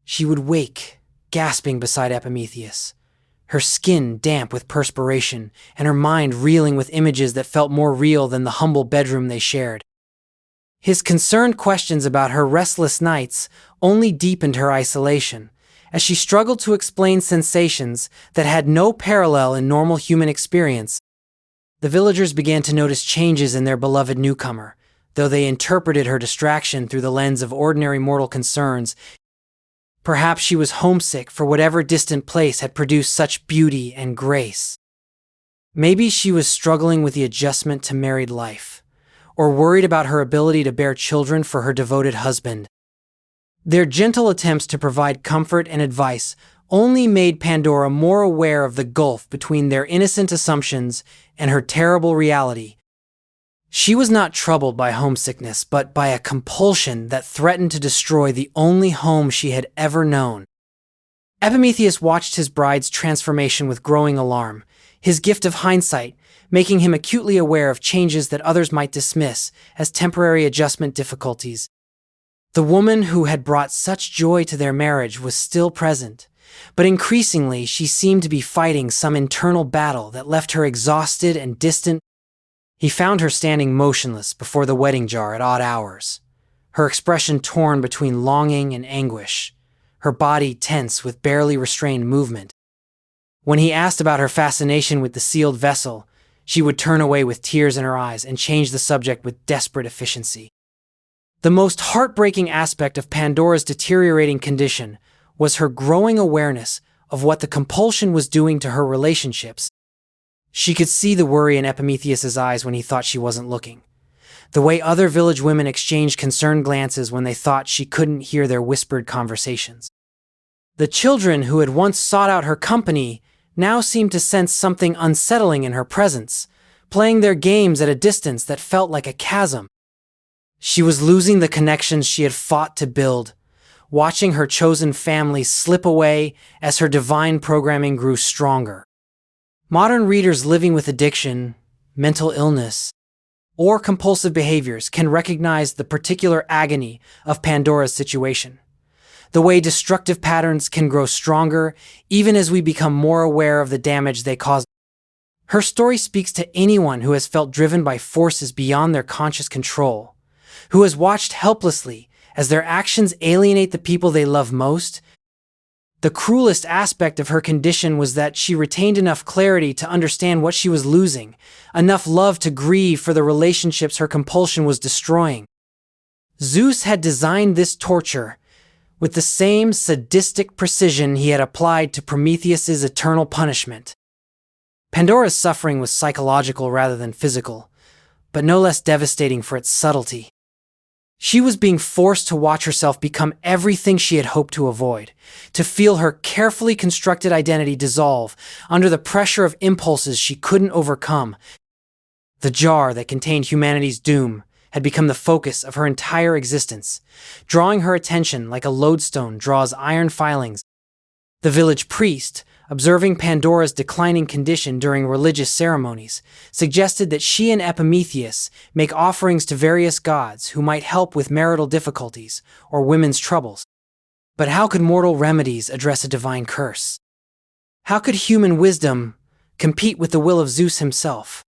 She would wake, gasping beside Epimetheus, her skin damp with perspiration and her mind reeling with images that felt more real than the humble bedroom they shared. His concerned questions about her restless nights only deepened her isolation, as she struggled to explain sensations that had no parallel in normal human experience. The villagers began to notice changes in their beloved newcomer, though they interpreted her distraction through the lens of ordinary mortal concerns. Perhaps she was homesick for whatever distant place had produced such beauty and grace. Maybe she was struggling with the adjustment to married life, or worried about her ability to bear children for her devoted husband. Their gentle attempts to provide comfort and advice only made Pandora more aware of the gulf between their innocent assumptions and her terrible reality. She was not troubled by homesickness, but by a compulsion that threatened to destroy the only home she had ever known. Epimetheus watched his bride's transformation with growing alarm, his gift of hindsight making him acutely aware of changes that others might dismiss as temporary adjustment difficulties. The woman who had brought such joy to their marriage was still present, but increasingly she seemed to be fighting some internal battle that left her exhausted and distant. He found her standing motionless before the wedding jar at odd hours, her expression torn between longing and anguish, her body tense with barely restrained movement. When he asked about her fascination with the sealed vessel, she would turn away with tears in her eyes and change the subject with desperate efficiency. The most heartbreaking aspect of Pandora's deteriorating condition was her growing awareness of what the compulsion was doing to her relationships. She could see the worry in Epimetheus's eyes when he thought she wasn't looking, the way other village women exchanged concerned glances when they thought she couldn't hear their whispered conversations. The children who had once sought out her company now seemed to sense something unsettling in her presence, playing their games at a distance that felt like a chasm. She was losing the connections she had fought to build, watching her chosen family slip away as her divine programming grew stronger. Modern readers living with addiction, mental illness, or compulsive behaviors can recognize the particular agony of Pandora's situation. The way destructive patterns can grow stronger even as we become more aware of the damage they cause. Her story speaks to anyone who has felt driven by forces beyond their conscious control, who has watched helplessly as their actions alienate the people they love most. The cruelest aspect of her condition was that she retained enough clarity to understand what she was losing, enough love to grieve for the relationships her compulsion was destroying. Zeus had designed this torture with the same sadistic precision he had applied to Prometheus's eternal punishment. Pandora's suffering was psychological rather than physical, but no less devastating for its subtlety. She was being forced to watch herself become everything she had hoped to avoid, to feel her carefully constructed identity dissolve under the pressure of impulses she couldn't overcome. The jar that contained humanity's doom had become the focus of her entire existence, drawing her attention like a lodestone draws iron filings. The village priest, observing Pandora's declining condition during religious ceremonies, suggested that she and Epimetheus make offerings to various gods who might help with marital difficulties or women's troubles. But how could mortal remedies address a divine curse? How could human wisdom compete with the will of Zeus himself?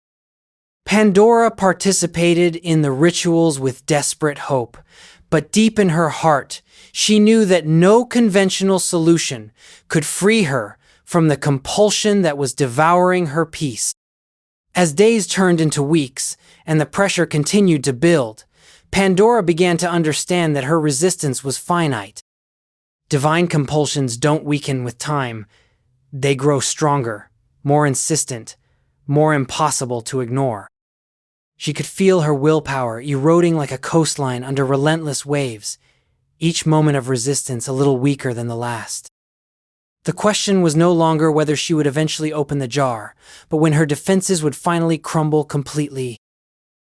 Pandora participated in the rituals with desperate hope, but deep in her heart, she knew that no conventional solution could free her from the compulsion that was devouring her peace. As days turned into weeks and the pressure continued to build, Pandora began to understand that her resistance was finite. Divine compulsions don't weaken with time. They grow stronger, more insistent, more impossible to ignore. She could feel her willpower eroding like a coastline under relentless waves, each moment of resistance a little weaker than the last. The question was no longer whether she would eventually open the jar, but when her defenses would finally crumble completely.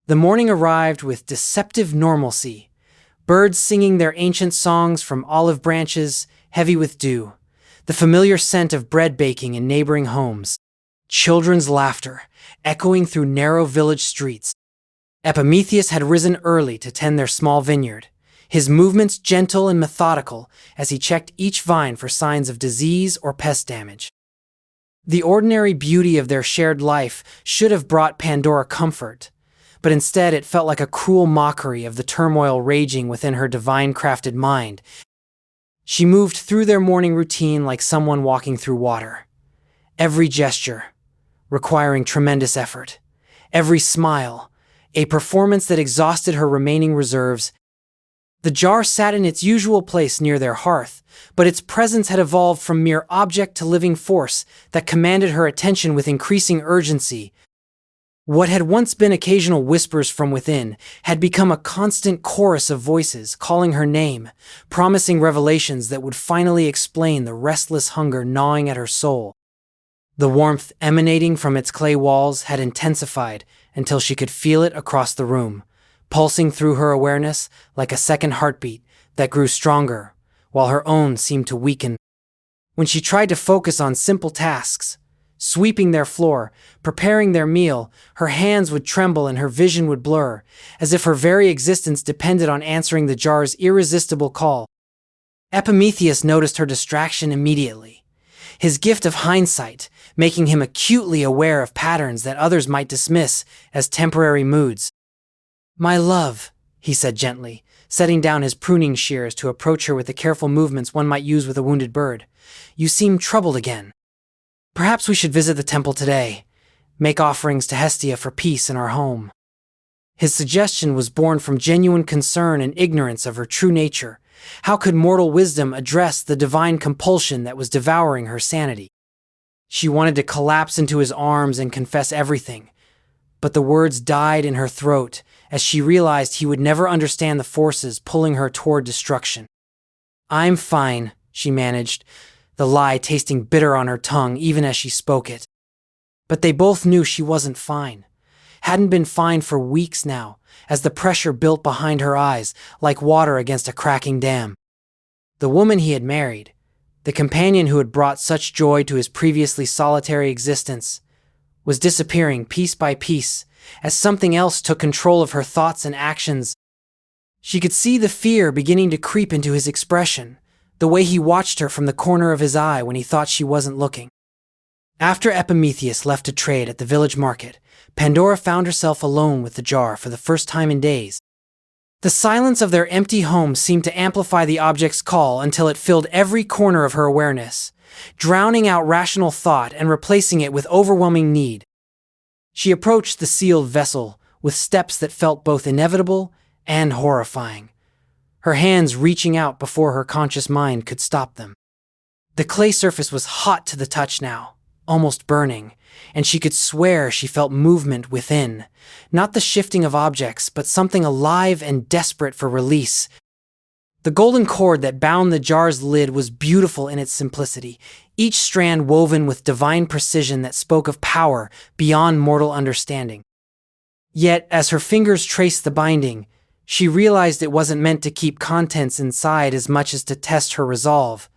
The morning arrived with deceptive normalcy, birds singing their ancient songs from olive branches heavy with dew, the familiar scent of bread baking in neighboring homes, children's laughter echoing through narrow village streets. Epimetheus had risen early to tend their small vineyard, his movements gentle and methodical as he checked each vine for signs of disease or pest damage. The ordinary beauty of their shared life should have brought Pandora comfort, but instead it felt like a cruel mockery of the turmoil raging within her divine-crafted mind. She moved through their morning routine like someone walking through water. Every gesture requiring tremendous effort, every smile a performance that exhausted her remaining reserves. The jar sat in its usual place near their hearth, but its presence had evolved from mere object to living force that commanded her attention with increasing urgency. What had once been occasional whispers from within had become a constant chorus of voices calling her name, promising revelations that would finally explain the restless hunger gnawing at her soul. The warmth emanating from its clay walls had intensified until she could feel it across the room, pulsing through her awareness like a second heartbeat that grew stronger, while her own seemed to weaken. When she tried to focus on simple tasks, sweeping their floor, preparing their meal, her hands would tremble and her vision would blur, as if her very existence depended on answering the jar's irresistible call. Epimetheus noticed her distraction immediately, his gift of hindsight making him acutely aware of patterns that others might dismiss as temporary moods. "My love," he said gently, setting down his pruning shears to approach her with the careful movements one might use with a wounded bird. "You seem troubled again. Perhaps we should visit the temple today, make offerings to Hestia for peace in our home." His suggestion was born from genuine concern and ignorance of her true nature. How could mortal wisdom address the divine compulsion that was devouring her sanity? She wanted to collapse into his arms and confess everything, but the words died in her throat as she realized he would never understand the forces pulling her toward destruction. "I'm fine," she managed, the lie tasting bitter on her tongue even as she spoke it. But they both knew she wasn't fine. Hadn't been fine for weeks now, as the pressure built behind her eyes like water against a cracking dam. The woman he had married, the companion who had brought such joy to his previously solitary existence, was disappearing piece by piece as something else took control of her thoughts and actions. She could see the fear beginning to creep into his expression, the way he watched her from the corner of his eye when he thought she wasn't looking. After Epimetheus left to trade at the village market, Pandora found herself alone with the jar for the first time in days. The silence of their empty home seemed to amplify the object's call until it filled every corner of her awareness, drowning out rational thought and replacing it with overwhelming need. She approached the sealed vessel with steps that felt both inevitable and horrifying, her hands reaching out before her conscious mind could stop them. The clay surface was hot to the touch now, almost burning, and she could swear she felt movement within, not the shifting of objects, but something alive and desperate for release. The golden cord that bound the jar's lid was beautiful in its simplicity, each strand woven with divine precision that spoke of power beyond mortal understanding. Yet, as her fingers traced the binding, she realized it wasn't meant to keep contents inside as much as to test her resolve.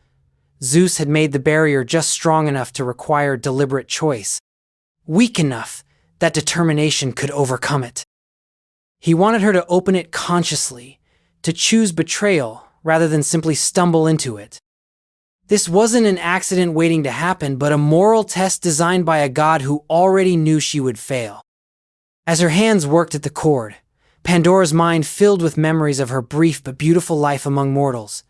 Zeus had made the barrier just strong enough to require deliberate choice, weak enough that determination could overcome it. He wanted her to open it consciously, to choose betrayal rather than simply stumble into it. This wasn't an accident waiting to happen, but a moral test designed by a god who already knew she would fail. As her hands worked at the cord, Pandora's mind filled with memories of her brief but beautiful life among mortals.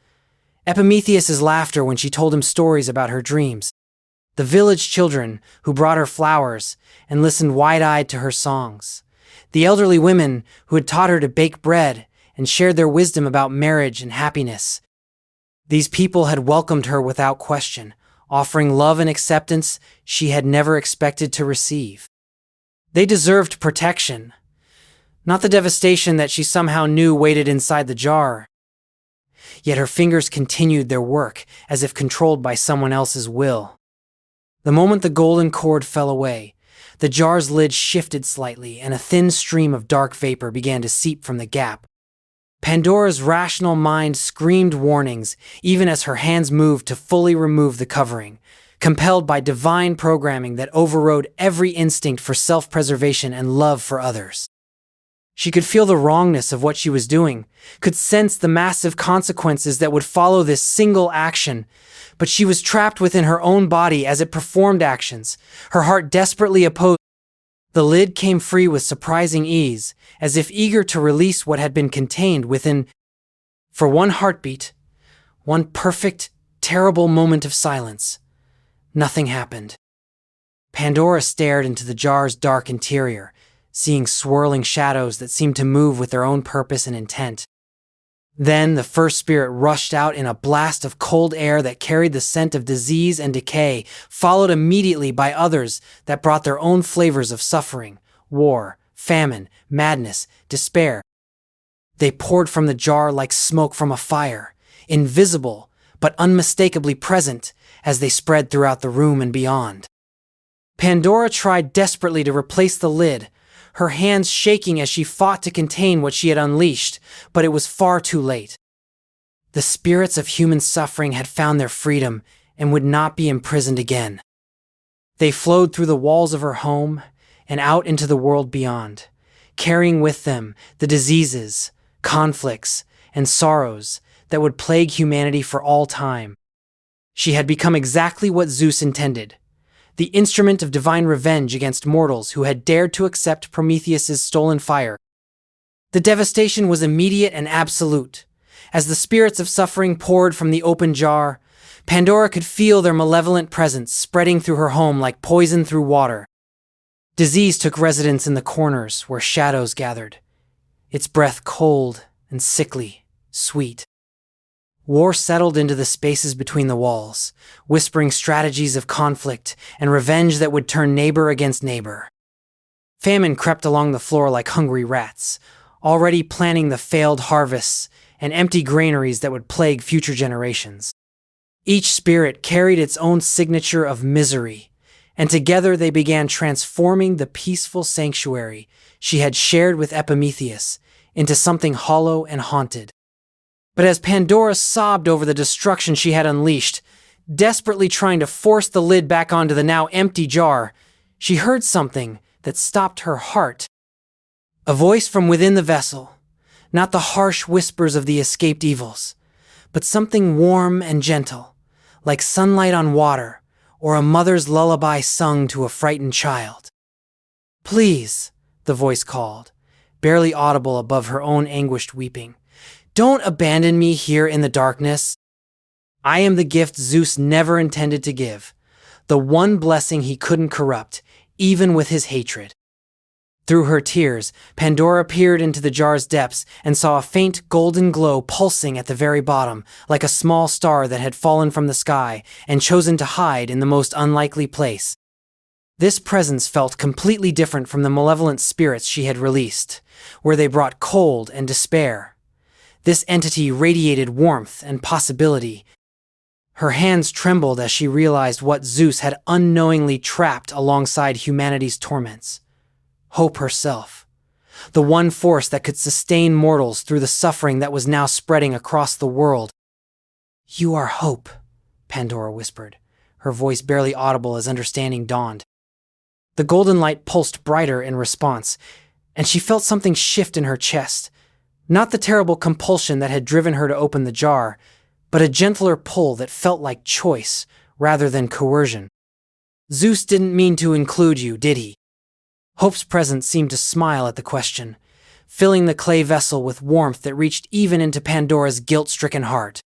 Epimetheus's laughter when she told him stories about her dreams, the village children who brought her flowers and listened wide-eyed to her songs, the elderly women who had taught her to bake bread and shared their wisdom about marriage and happiness. These people had welcomed her without question, offering love and acceptance she had never expected to receive. They deserved protection, not the devastation that she somehow knew waited inside the jar. Yet her fingers continued their work as if controlled by someone else's will. The moment the golden cord fell away, the jar's lid shifted slightly and a thin stream of dark vapor began to seep from the gap. Pandora's rational mind screamed warnings even as her hands moved to fully remove the covering, compelled by divine programming that overrode every instinct for self-preservation and love for others. She could feel the wrongness of what she was doing, could sense the massive consequences that would follow this single action, but she was trapped within her own body as it performed actions, her heart desperately opposed. The lid came free with surprising ease, as if eager to release what had been contained within. For one heartbeat, one perfect, terrible moment of silence, nothing happened. Pandora stared into the jar's dark interior, seeing swirling shadows that seemed to move with their own purpose and intent. Then the first spirit rushed out in a blast of cold air that carried the scent of disease and decay, followed immediately by others that brought their own flavors of suffering, war, famine, madness, despair. They poured from the jar like smoke from a fire, invisible but unmistakably present as they spread throughout the room and beyond. Pandora tried desperately to replace the lid, her hands shaking as she fought to contain what she had unleashed, but it was far too late. The spirits of human suffering had found their freedom and would not be imprisoned again. They flowed through the walls of her home and out into the world beyond, carrying with them the diseases, conflicts, and sorrows that would plague humanity for all time. She had become exactly what Zeus intended, the instrument of divine revenge against mortals who had dared to accept Prometheus's stolen fire. The devastation was immediate and absolute. As the spirits of suffering poured from the open jar, Pandora could feel their malevolent presence spreading through her home like poison through water. Disease took residence in the corners where shadows gathered, its breath cold and sickly, sweet. War settled into the spaces between the walls, whispering strategies of conflict and revenge that would turn neighbor against neighbor. Famine crept along the floor like hungry rats, already planning the failed harvests and empty granaries that would plague future generations. Each spirit carried its own signature of misery, and together they began transforming the peaceful sanctuary she had shared with Epimetheus into something hollow and haunted. But as Pandora sobbed over the destruction she had unleashed, desperately trying to force the lid back onto the now empty jar, she heard something that stopped her heart. A voice from within the vessel, not the harsh whispers of the escaped evils, but something warm and gentle, like sunlight on water or a mother's lullaby sung to a frightened child. "Please," the voice called, barely audible above her own anguished weeping. "Don't abandon me here in the darkness. I am the gift Zeus never intended to give, the one blessing he couldn't corrupt, even with his hatred." Through her tears, Pandora peered into the jar's depths and saw a faint golden glow pulsing at the very bottom, like a small star that had fallen from the sky and chosen to hide in the most unlikely place. This presence felt completely different from the malevolent spirits she had released, where they brought cold and despair. This entity radiated warmth and possibility. Her hands trembled as she realized what Zeus had unknowingly trapped alongside humanity's torments. Hope herself, the one force that could sustain mortals through the suffering that was now spreading across the world. "You are hope," Pandora whispered, her voice barely audible as understanding dawned. The golden light pulsed brighter in response, and she felt something shift in her chest. Not the terrible compulsion that had driven her to open the jar, but a gentler pull that felt like choice rather than coercion. "Zeus didn't mean to include you, did he?" Hope's presence seemed to smile at the question, filling the clay vessel with warmth that reached even into Pandora's guilt-stricken heart.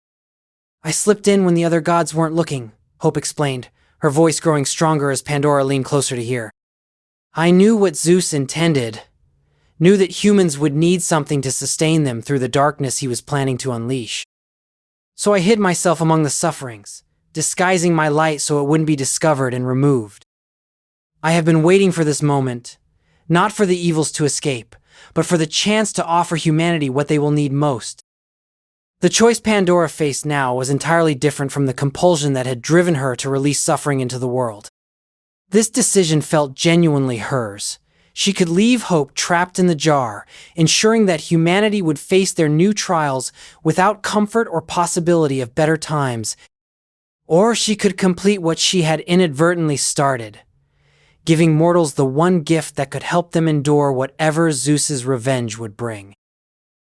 "I slipped in when the other gods weren't looking," Hope explained, her voice growing stronger as Pandora leaned closer to hear. "I knew what Zeus intended, knew that humans would need something to sustain them through the darkness he was planning to unleash. So I hid myself among the sufferings, disguising my light so it wouldn't be discovered and removed. I have been waiting for this moment, not for the evils to escape, but for the chance to offer humanity what they will need most." The choice Pandora faced now was entirely different from the compulsion that had driven her to release suffering into the world. This decision felt genuinely hers. She could leave hope trapped in the jar, ensuring that humanity would face their new trials without comfort or possibility of better times. Or she could complete what she had inadvertently started, giving mortals the one gift that could help them endure whatever Zeus's revenge would bring.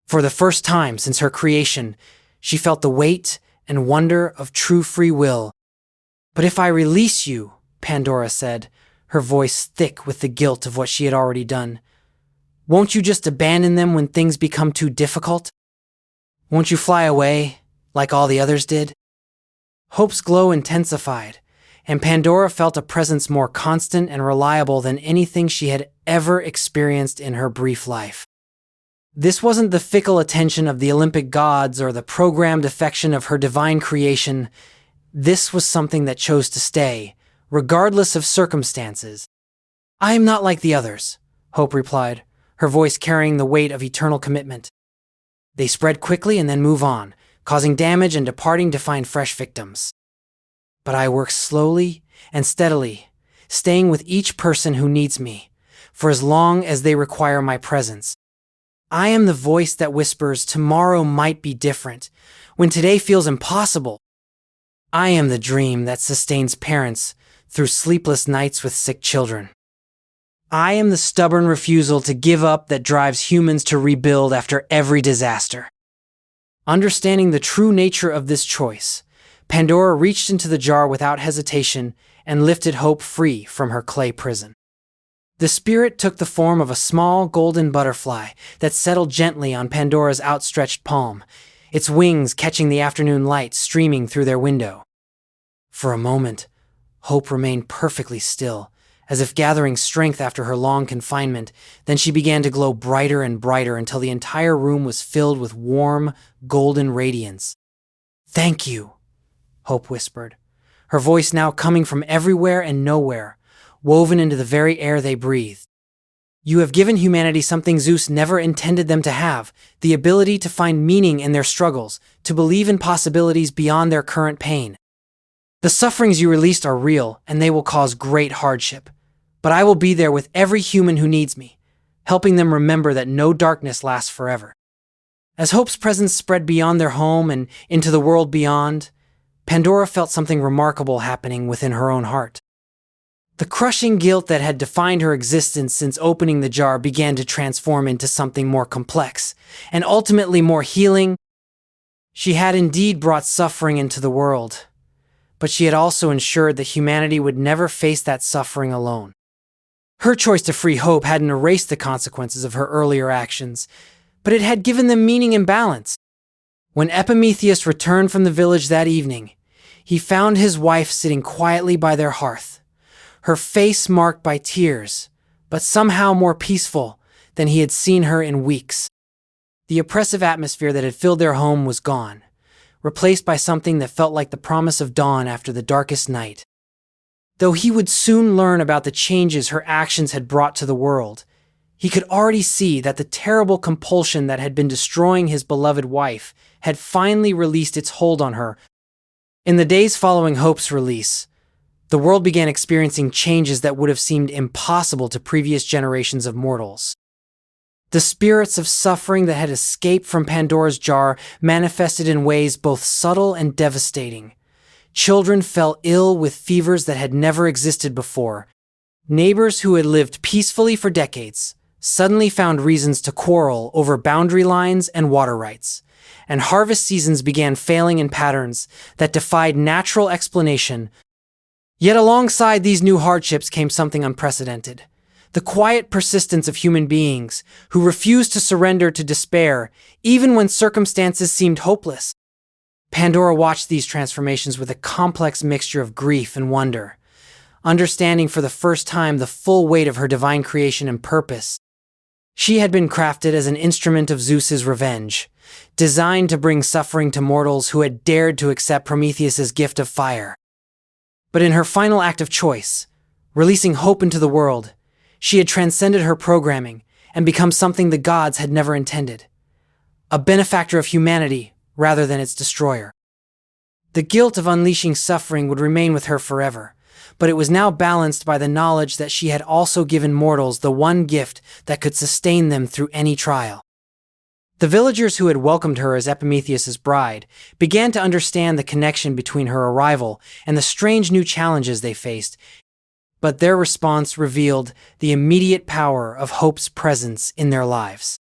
For the first time since her creation, she felt the weight and wonder of true free will. "But if I release you," Pandora said, her voice thick with the guilt of what she had already done, "won't you just abandon them when things become too difficult? Won't you fly away, like all the others did?" Hope's glow intensified, and Pandora felt a presence more constant and reliable than anything she had ever experienced in her brief life. This wasn't the fickle attention of the Olympic gods or the programmed affection of her divine creation. This was something that chose to stay, regardless of circumstances. "I am not like the others," Hope replied, her voice carrying the weight of eternal commitment. "They spread quickly and then move on, causing damage and departing to find fresh victims. But I work slowly and steadily, staying with each person who needs me, for as long as they require my presence. I am the voice that whispers tomorrow might be different, when today feels impossible. I am the dream that sustains parents through sleepless nights with sick children. I am the stubborn refusal to give up that drives humans to rebuild after every disaster." Understanding the true nature of this choice, Pandora reached into the jar without hesitation and lifted Hope free from her clay prison. The spirit took the form of a small golden butterfly that settled gently on Pandora's outstretched palm, its wings catching the afternoon light streaming through their window. For a moment, Hope remained perfectly still, as if gathering strength after her long confinement. Then she began to glow brighter and brighter until the entire room was filled with warm, golden radiance. "Thank you," Hope whispered, her voice now coming from everywhere and nowhere, woven into the very air they breathed. "You have given humanity something Zeus never intended them to have, the ability to find meaning in their struggles, to believe in possibilities beyond their current pain. The sufferings you released are real, and they will cause great hardship. But I will be there with every human who needs me, helping them remember that no darkness lasts forever." As Hope's presence spread beyond their home and into the world beyond, Pandora felt something remarkable happening within her own heart. The crushing guilt that had defined her existence since opening the jar began to transform into something more complex, and ultimately more healing. She had indeed brought suffering into the world, but she had also ensured that humanity would never face that suffering alone. Her choice to free Hope hadn't erased the consequences of her earlier actions, but it had given them meaning and balance. When Epimetheus returned from the village that evening, he found his wife sitting quietly by their hearth, her face marked by tears, but somehow more peaceful than he had seen her in weeks. The oppressive atmosphere that had filled their home was gone, replaced by something that felt like the promise of dawn after the darkest night. Though he would soon learn about the changes her actions had brought to the world, he could already see that the terrible compulsion that had been destroying his beloved wife had finally released its hold on her. In the days following Hope's release, the world began experiencing changes that would have seemed impossible to previous generations of mortals. The spirits of suffering that had escaped from Pandora's jar manifested in ways both subtle and devastating. Children fell ill with fevers that had never existed before. Neighbors who had lived peacefully for decades suddenly found reasons to quarrel over boundary lines and water rights, and harvest seasons began failing in patterns that defied natural explanation. Yet alongside these new hardships came something unprecedented: the quiet persistence of human beings who refused to surrender to despair even when circumstances seemed hopeless. Pandora watched these transformations with a complex mixture of grief and wonder, understanding for the first time the full weight of her divine creation and purpose. She had been crafted as an instrument of Zeus's revenge, designed to bring suffering to mortals who had dared to accept Prometheus's gift of fire. But in her final act of choice, releasing Hope into the world, she had transcended her programming and become something the gods had never intended: a benefactor of humanity rather than its destroyer. The guilt of unleashing suffering would remain with her forever, but it was now balanced by the knowledge that she had also given mortals the one gift that could sustain them through any trial. The villagers who had welcomed her as Epimetheus's bride began to understand the connection between her arrival and the strange new challenges they faced, but their response revealed the immediate power of Hope's presence in their lives.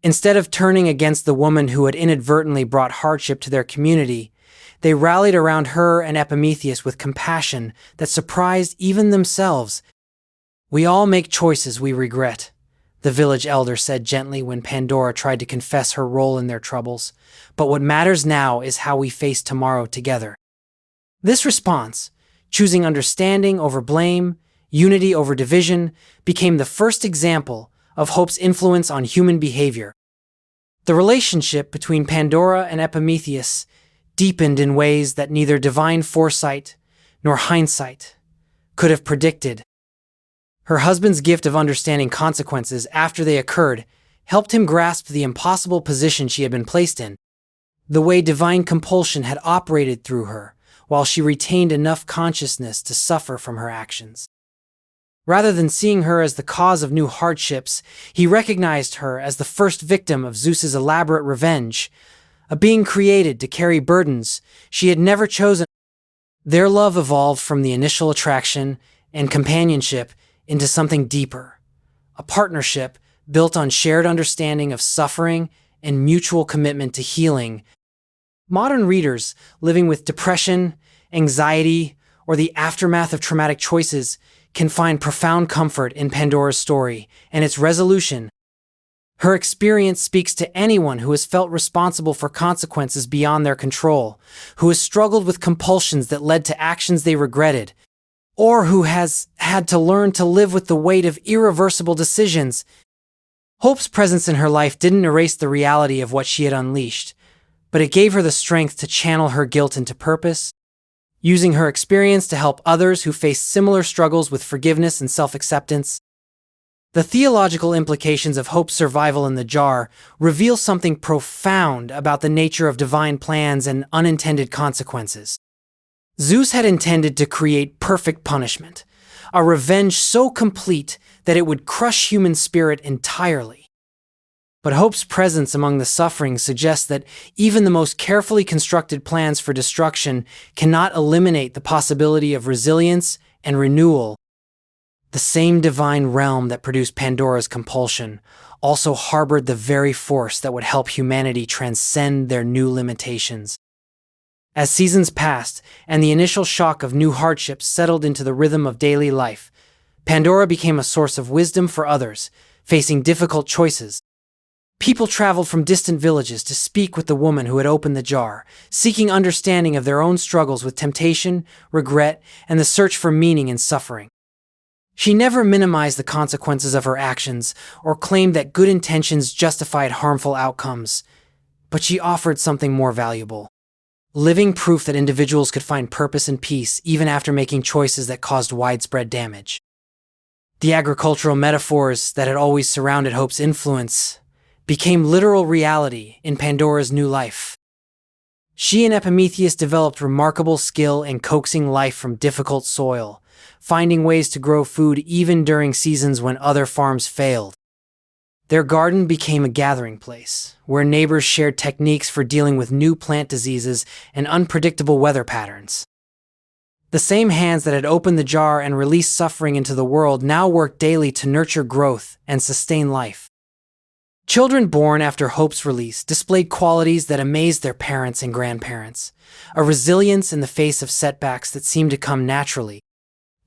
Instead of turning against the woman who had inadvertently brought hardship to their community, they rallied around her and Epimetheus with compassion that surprised even themselves. "We all make choices we regret," the village elder said gently when Pandora tried to confess her role in their troubles, "but what matters now is how we face tomorrow together." This response, choosing understanding over blame, unity over division, became the first example of hope's influence on human behavior. The relationship between Pandora and Epimetheus deepened in ways that neither divine foresight nor hindsight could have predicted. Her husband's gift of understanding consequences after they occurred helped him grasp the impossible position she had been placed in, the way divine compulsion had operated through her, while she retained enough consciousness to suffer from her actions. Rather than seeing her as the cause of new hardships, he recognized her as the first victim of Zeus's elaborate revenge, a being created to carry burdens she had never chosen. Their love evolved from the initial attraction and companionship into something deeper, a partnership built on shared understanding of suffering and mutual commitment to healing. Modern readers living with depression, anxiety, or the aftermath of traumatic choices can find profound comfort in Pandora's story and its resolution. Her experience speaks to anyone who has felt responsible for consequences beyond their control, who has struggled with compulsions that led to actions they regretted, or who has had to learn to live with the weight of irreversible decisions. Hope's presence in her life didn't erase the reality of what she had unleashed, but it gave her the strength to channel her guilt into purpose, using her experience to help others who face similar struggles with forgiveness and self-acceptance. The theological implications of Hope's survival in the jar reveal something profound about the nature of divine plans and unintended consequences. Zeus had intended to create perfect punishment, a revenge so complete that it would crush human spirit entirely. But Hope's presence among the suffering suggests that even the most carefully constructed plans for destruction cannot eliminate the possibility of resilience and renewal. The same divine realm that produced Pandora's compulsion also harbored the very force that would help humanity transcend their new limitations. As seasons passed and the initial shock of new hardships settled into the rhythm of daily life, Pandora became a source of wisdom for others facing difficult choices. People traveled from distant villages to speak with the woman who had opened the jar, seeking understanding of their own struggles with temptation, regret, and the search for meaning in suffering. She never minimized the consequences of her actions or claimed that good intentions justified harmful outcomes, but she offered something more valuable: living proof that individuals could find purpose and peace even after making choices that caused widespread damage. The agricultural metaphors that had always surrounded Hope's influence became literal reality in Pandora's new life. She and Epimetheus developed remarkable skill in coaxing life from difficult soil, finding ways to grow food even during seasons when other farms failed. Their garden became a gathering place, where neighbors shared techniques for dealing with new plant diseases and unpredictable weather patterns. The same hands that had opened the jar and released suffering into the world now worked daily to nurture growth and sustain life. Children born after Hope's release displayed qualities that amazed their parents and grandparents, a resilience in the face of setbacks that seemed to come naturally,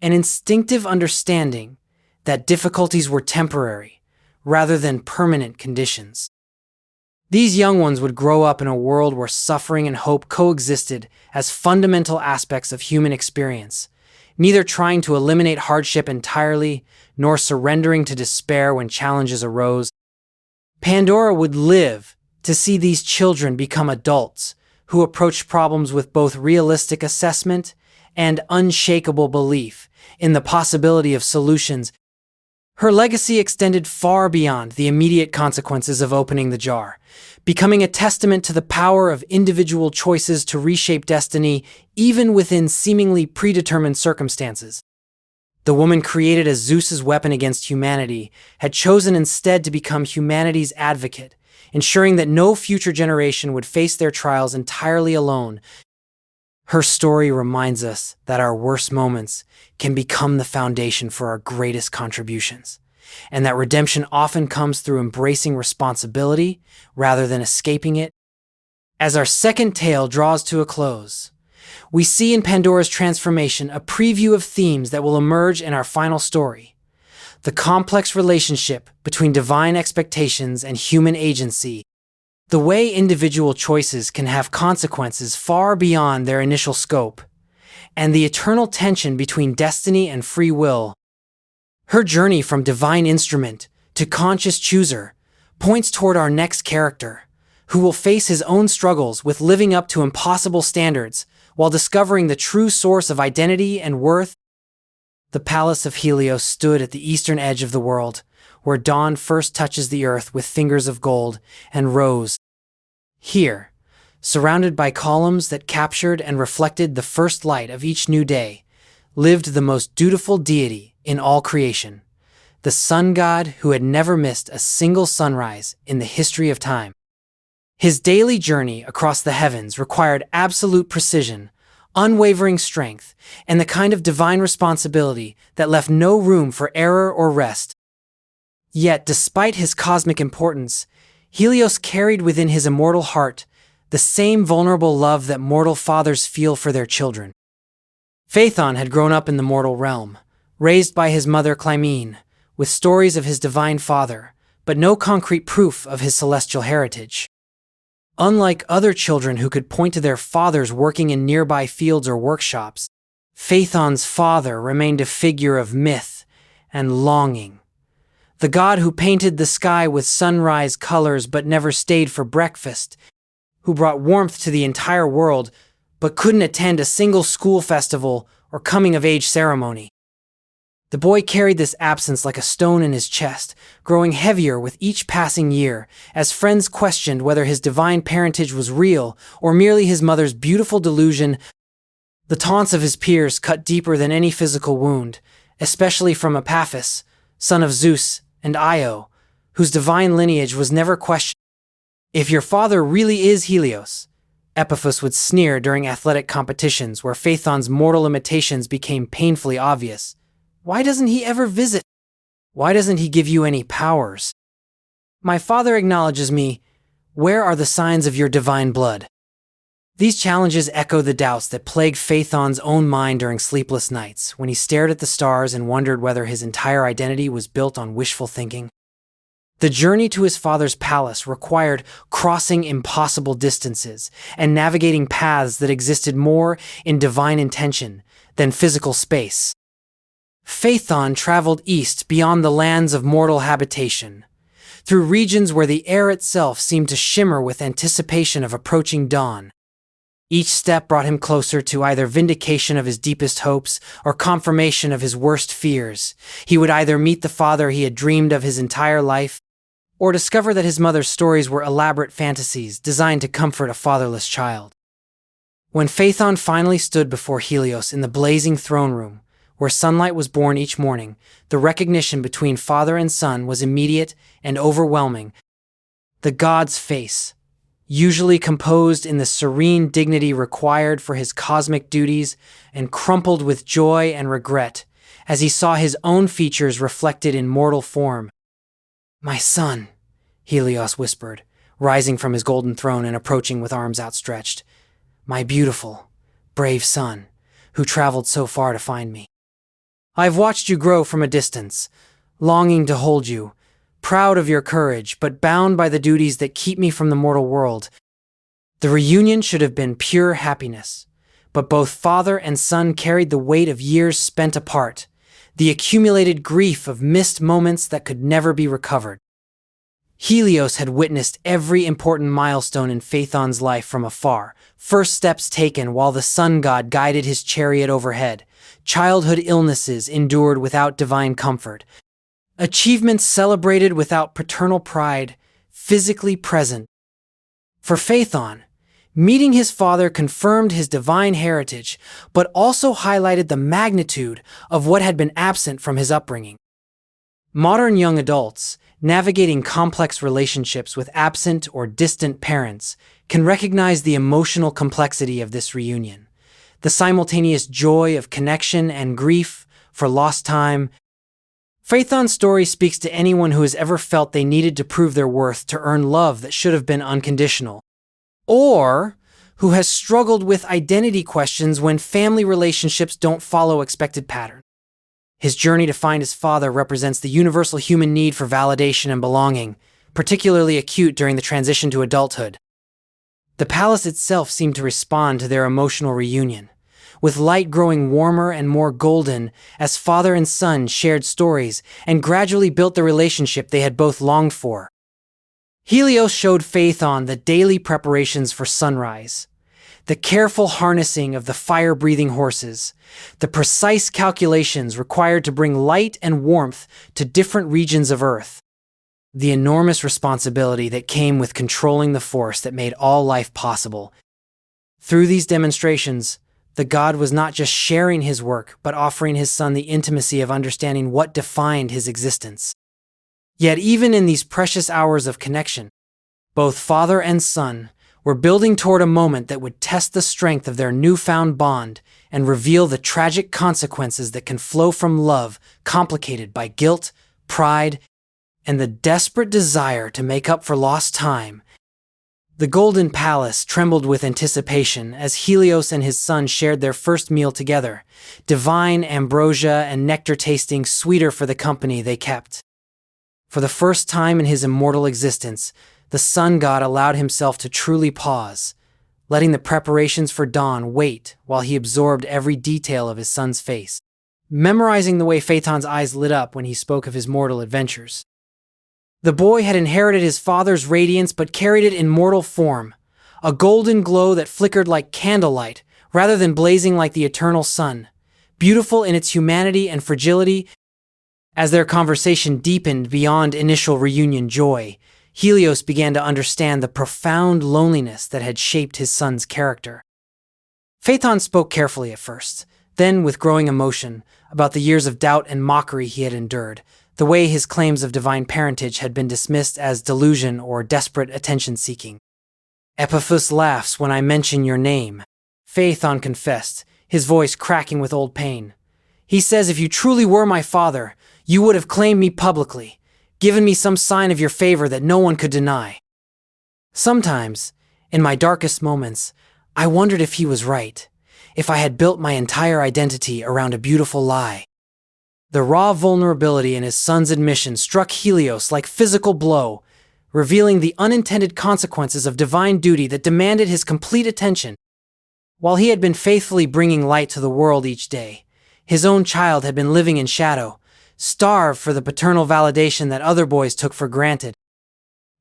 an instinctive understanding that difficulties were temporary rather than permanent conditions. These young ones would grow up in a world where suffering and hope coexisted as fundamental aspects of human experience, neither trying to eliminate hardship entirely nor surrendering to despair when challenges arose. Pandora would live to see these children become adults who approached problems with both realistic assessment and unshakable belief in the possibility of solutions. Her legacy extended far beyond the immediate consequences of opening the jar, becoming a testament to the power of individual choices to reshape destiny even within seemingly predetermined circumstances. The woman created as Zeus's weapon against humanity had chosen instead to become humanity's advocate, ensuring that no future generation would face their trials entirely alone. Her story reminds us that our worst moments can become the foundation for our greatest contributions, and that redemption often comes through embracing responsibility rather than escaping it. As our second tale draws to a close, we see in Pandora's transformation a preview of themes that will emerge in our final story: the complex relationship between divine expectations and human agency, the way individual choices can have consequences far beyond their initial scope, and the eternal tension between destiny and free will. Her journey from divine instrument to conscious chooser points toward our next character, who will face his own struggles with living up to impossible standards while discovering the true source of identity and worth. The palace of Helios stood at the eastern edge of the world, where dawn first touches the earth with fingers of gold and rose. Here, surrounded by columns that captured and reflected the first light of each new day, lived the most dutiful deity in all creation, the sun god who had never missed a single sunrise in the history of time. His daily journey across the heavens required absolute precision, unwavering strength, and the kind of divine responsibility that left no room for error or rest. Yet, despite his cosmic importance, Helios carried within his immortal heart the same vulnerable love that mortal fathers feel for their children. Phaethon had grown up in the mortal realm, raised by his mother Clymene, with stories of his divine father, but no concrete proof of his celestial heritage. Unlike other children who could point to their fathers working in nearby fields or workshops, Phaethon's father remained a figure of myth and longing. The god who painted the sky with sunrise colors but never stayed for breakfast, who brought warmth to the entire world but couldn't attend a single school festival or coming-of-age ceremony. The boy carried this absence like a stone in his chest, growing heavier with each passing year, as friends questioned whether his divine parentage was real or merely his mother's beautiful delusion. The taunts of his peers cut deeper than any physical wound, especially from Epaphus, son of Zeus, and Io, whose divine lineage was never questioned. "If your father really is Helios," Epaphus would sneer during athletic competitions where Phaethon's mortal limitations became painfully obvious, "why doesn't he ever visit? Why doesn't he give you any powers? My father acknowledges me. Where are the signs of your divine blood?" These challenges echo the doubts that plagued Phaethon's own mind during sleepless nights, when he stared at the stars and wondered whether his entire identity was built on wishful thinking. The journey to his father's palace required crossing impossible distances and navigating paths that existed more in divine intention than physical space. Phaethon traveled east beyond the lands of mortal habitation, through regions where the air itself seemed to shimmer with anticipation of approaching dawn. Each step brought him closer to either vindication of his deepest hopes or confirmation of his worst fears. He would either meet the father he had dreamed of his entire life, or discover that his mother's stories were elaborate fantasies designed to comfort a fatherless child. When Phaethon finally stood before Helios in the blazing throne room, where sunlight was born each morning, the recognition between father and son was immediate and overwhelming. The god's face, usually composed in the serene dignity required for his cosmic duties, and crumpled with joy and regret as he saw his own features reflected in mortal form. "My son," Helios whispered, rising from his golden throne and approaching with arms outstretched. "My beautiful, brave son, who traveled so far to find me. I've watched you grow from a distance, longing to hold you, proud of your courage, but bound by the duties that keep me from the mortal world. The reunion should have been pure happiness, but both father and son carried the weight of years spent apart, the accumulated grief of missed moments that could never be recovered." Helios had witnessed every important milestone in Phaethon's life from afar, first steps taken while the sun god guided his chariot overhead, childhood illnesses endured without divine comfort, achievements celebrated without paternal pride, physically present. For Phaethon, meeting his father confirmed his divine heritage, but also highlighted the magnitude of what had been absent from his upbringing. Modern young adults, navigating complex relationships with absent or distant parents, can recognize the emotional complexity of this reunion, the simultaneous joy of connection and grief for lost time. Phaethon's story speaks to anyone who has ever felt they needed to prove their worth to earn love that should have been unconditional, or who has struggled with identity questions when family relationships don't follow expected patterns. His journey to find his father represents the universal human need for validation and belonging, particularly acute during the transition to adulthood. The palace itself seemed to respond to their emotional reunion, with light growing warmer and more golden as father and son shared stories and gradually built the relationship they had both longed for. Helios showed Phaethon the daily preparations for sunrise, the careful harnessing of the fire-breathing horses, the precise calculations required to bring light and warmth to different regions of Earth, the enormous responsibility that came with controlling the force that made all life possible. Through these demonstrations, the god was not just sharing his work, but offering his son the intimacy of understanding what defined his existence. Yet even in these precious hours of connection, both father and son were building toward a moment that would test the strength of their newfound bond and reveal the tragic consequences that can flow from love complicated by guilt, pride, and the desperate desire to make up for lost time. The Golden Palace trembled with anticipation as Helios and his son shared their first meal together, divine ambrosia and nectar tasting sweeter for the company they kept. For the first time in his immortal existence, the sun god allowed himself to truly pause, letting the preparations for dawn wait while he absorbed every detail of his son's face, memorizing the way Phaethon's eyes lit up when he spoke of his mortal adventures. The boy had inherited his father's radiance but carried it in mortal form, a golden glow that flickered like candlelight rather than blazing like the eternal sun, beautiful in its humanity and fragility. As their conversation deepened beyond initial reunion joy, Helios began to understand the profound loneliness that had shaped his son's character. Phaethon spoke carefully at first, then with growing emotion, about the years of doubt and mockery he had endured, the way his claims of divine parentage had been dismissed as delusion or desperate attention-seeking. "Epiphus laughs when I mention your name," Phaethon confessed, his voice cracking with old pain. "He says if you truly were my father, you would have claimed me publicly, given me some sign of your favor that no one could deny. Sometimes, in my darkest moments, I wondered if he was right, if I had built my entire identity around a beautiful lie." The raw vulnerability in his son's admission struck Helios like a physical blow, revealing the unintended consequences of divine duty that demanded his complete attention. While he had been faithfully bringing light to the world each day, his own child had been living in shadow, starved for the paternal validation that other boys took for granted.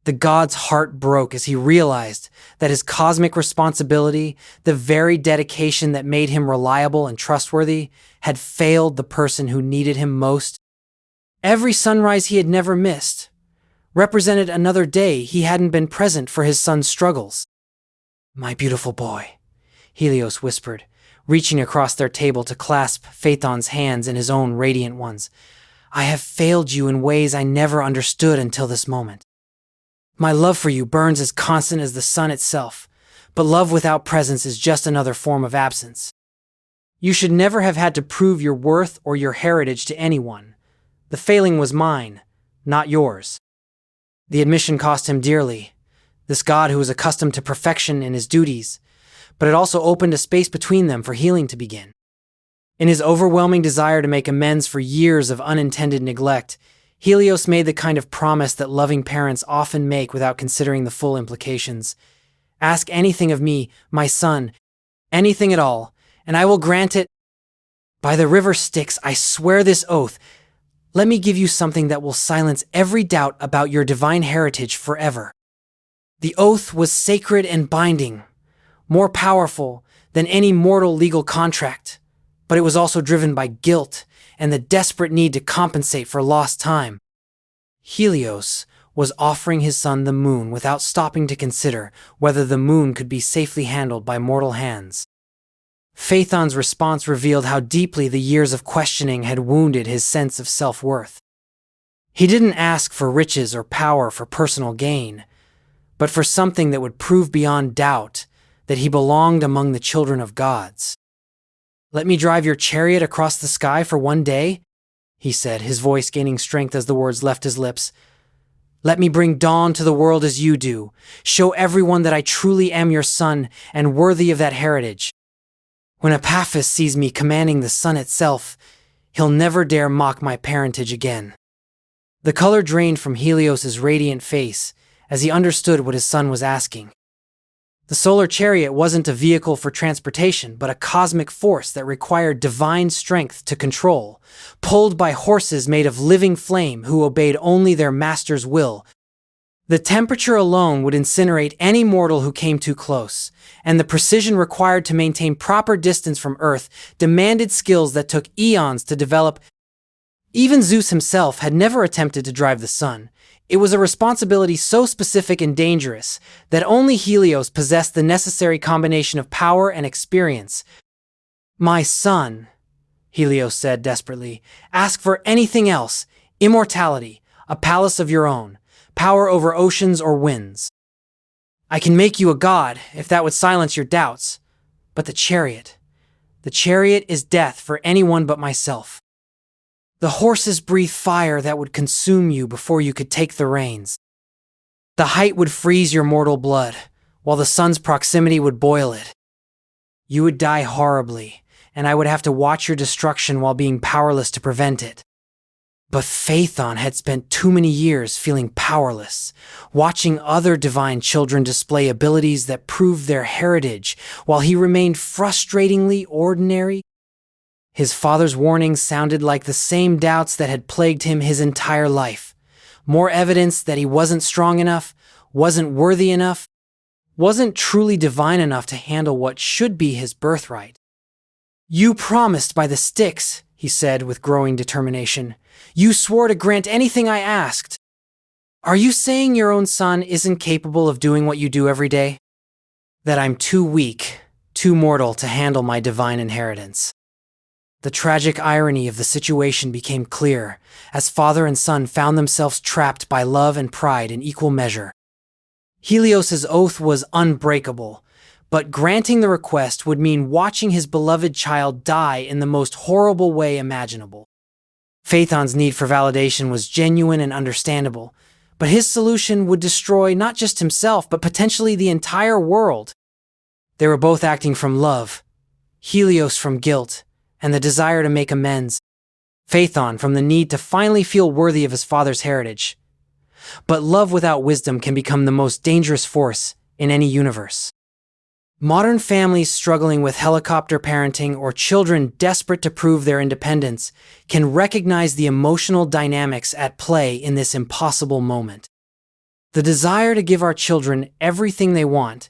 The god's heart broke as he realized that his cosmic responsibility, the very dedication that made him reliable and trustworthy, had failed the person who needed him most. Every sunrise he had never missed represented another day he hadn't been present for his son's struggles. "My beautiful boy," Helios whispered, reaching across their table to clasp Phaethon's hands in his own radiant ones. "I have failed you in ways I never understood until this moment. My love for you burns as constant as the sun itself, but love without presence is just another form of absence. You should never have had to prove your worth or your heritage to anyone. The failing was mine, not yours." The admission cost him dearly, this god who was accustomed to perfection in his duties, but it also opened a space between them for healing to begin. In his overwhelming desire to make amends for years of unintended neglect, Helios made the kind of promise that loving parents often make without considering the full implications. "Ask anything of me, my son, anything at all, and I will grant it. By the river Styx, I swear this oath. Let me give you something that will silence every doubt about your divine heritage forever." The oath was sacred and binding, more powerful than any mortal legal contract, but it was also driven by guilt and the desperate need to compensate for lost time. Helios was offering his son the moon without stopping to consider whether the moon could be safely handled by mortal hands. Phaethon's response revealed how deeply the years of questioning had wounded his sense of self-worth. He didn't ask for riches or power for personal gain, but for something that would prove beyond doubt that he belonged among the children of gods. "Let me drive your chariot across the sky for one day," he said, his voice gaining strength as the words left his lips. "Let me bring dawn to the world as you do. Show everyone that I truly am your son and worthy of that heritage. When Epaphus sees me commanding the sun itself, he'll never dare mock my parentage again." The color drained from Helios's radiant face as he understood what his son was asking. The solar chariot wasn't a vehicle for transportation, but a cosmic force that required divine strength to control, pulled by horses made of living flame who obeyed only their master's will. The temperature alone would incinerate any mortal who came too close, and the precision required to maintain proper distance from Earth demanded skills that took eons to develop. Even Zeus himself had never attempted to drive the sun. It was a responsibility so specific and dangerous that only Helios possessed the necessary combination of power and experience. "My son," Helios said desperately, "ask for anything else: immortality, a palace of your own, power over oceans or winds. I can make you a god, if that would silence your doubts. But the chariot is death for anyone but myself. The horses breathe fire that would consume you before you could take the reins. The height would freeze your mortal blood, while the sun's proximity would boil it. You would die horribly, and I would have to watch your destruction while being powerless to prevent it." But Phaethon had spent too many years feeling powerless, watching other divine children display abilities that proved their heritage, while he remained frustratingly ordinary. His father's warnings sounded like the same doubts that had plagued him his entire life. More evidence that he wasn't strong enough, wasn't worthy enough, wasn't truly divine enough to handle what should be his birthright. "You promised by the Styx," he said with growing determination. "You swore to grant anything I asked. Are you saying your own son isn't capable of doing what you do every day? That I'm too weak, too mortal to handle my divine inheritance?" The tragic irony of the situation became clear, as father and son found themselves trapped by love and pride in equal measure. Helios's oath was unbreakable, but granting the request would mean watching his beloved child die in the most horrible way imaginable. Phaethon's need for validation was genuine and understandable, but his solution would destroy not just himself, but potentially the entire world. They were both acting from love, Helios from guilt, and the desire to make amends, Phaethon from the need to finally feel worthy of his father's heritage. But love without wisdom can become the most dangerous force in any universe. Modern families struggling with helicopter parenting or children desperate to prove their independence can recognize the emotional dynamics at play in this impossible moment. The desire to give our children everything they want,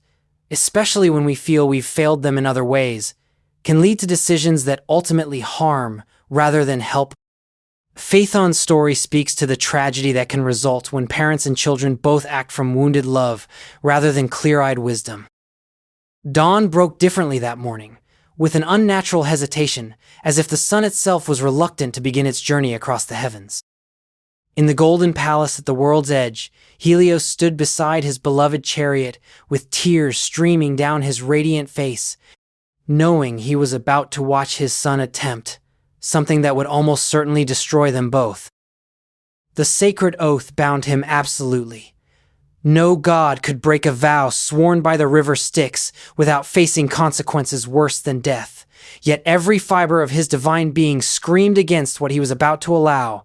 especially when we feel we've failed them in other ways, can lead to decisions that ultimately harm rather than help. Phaethon's story speaks to the tragedy that can result when parents and children both act from wounded love rather than clear-eyed wisdom. Dawn broke differently that morning, with an unnatural hesitation, as if the sun itself was reluctant to begin its journey across the heavens. In the golden palace at the world's edge, Helios stood beside his beloved chariot with tears streaming down his radiant face, knowing he was about to watch his son attempt something that would almost certainly destroy them both. The sacred oath bound him absolutely. No god could break a vow sworn by the river Styx without facing consequences worse than death, yet every fiber of his divine being screamed against what he was about to allow.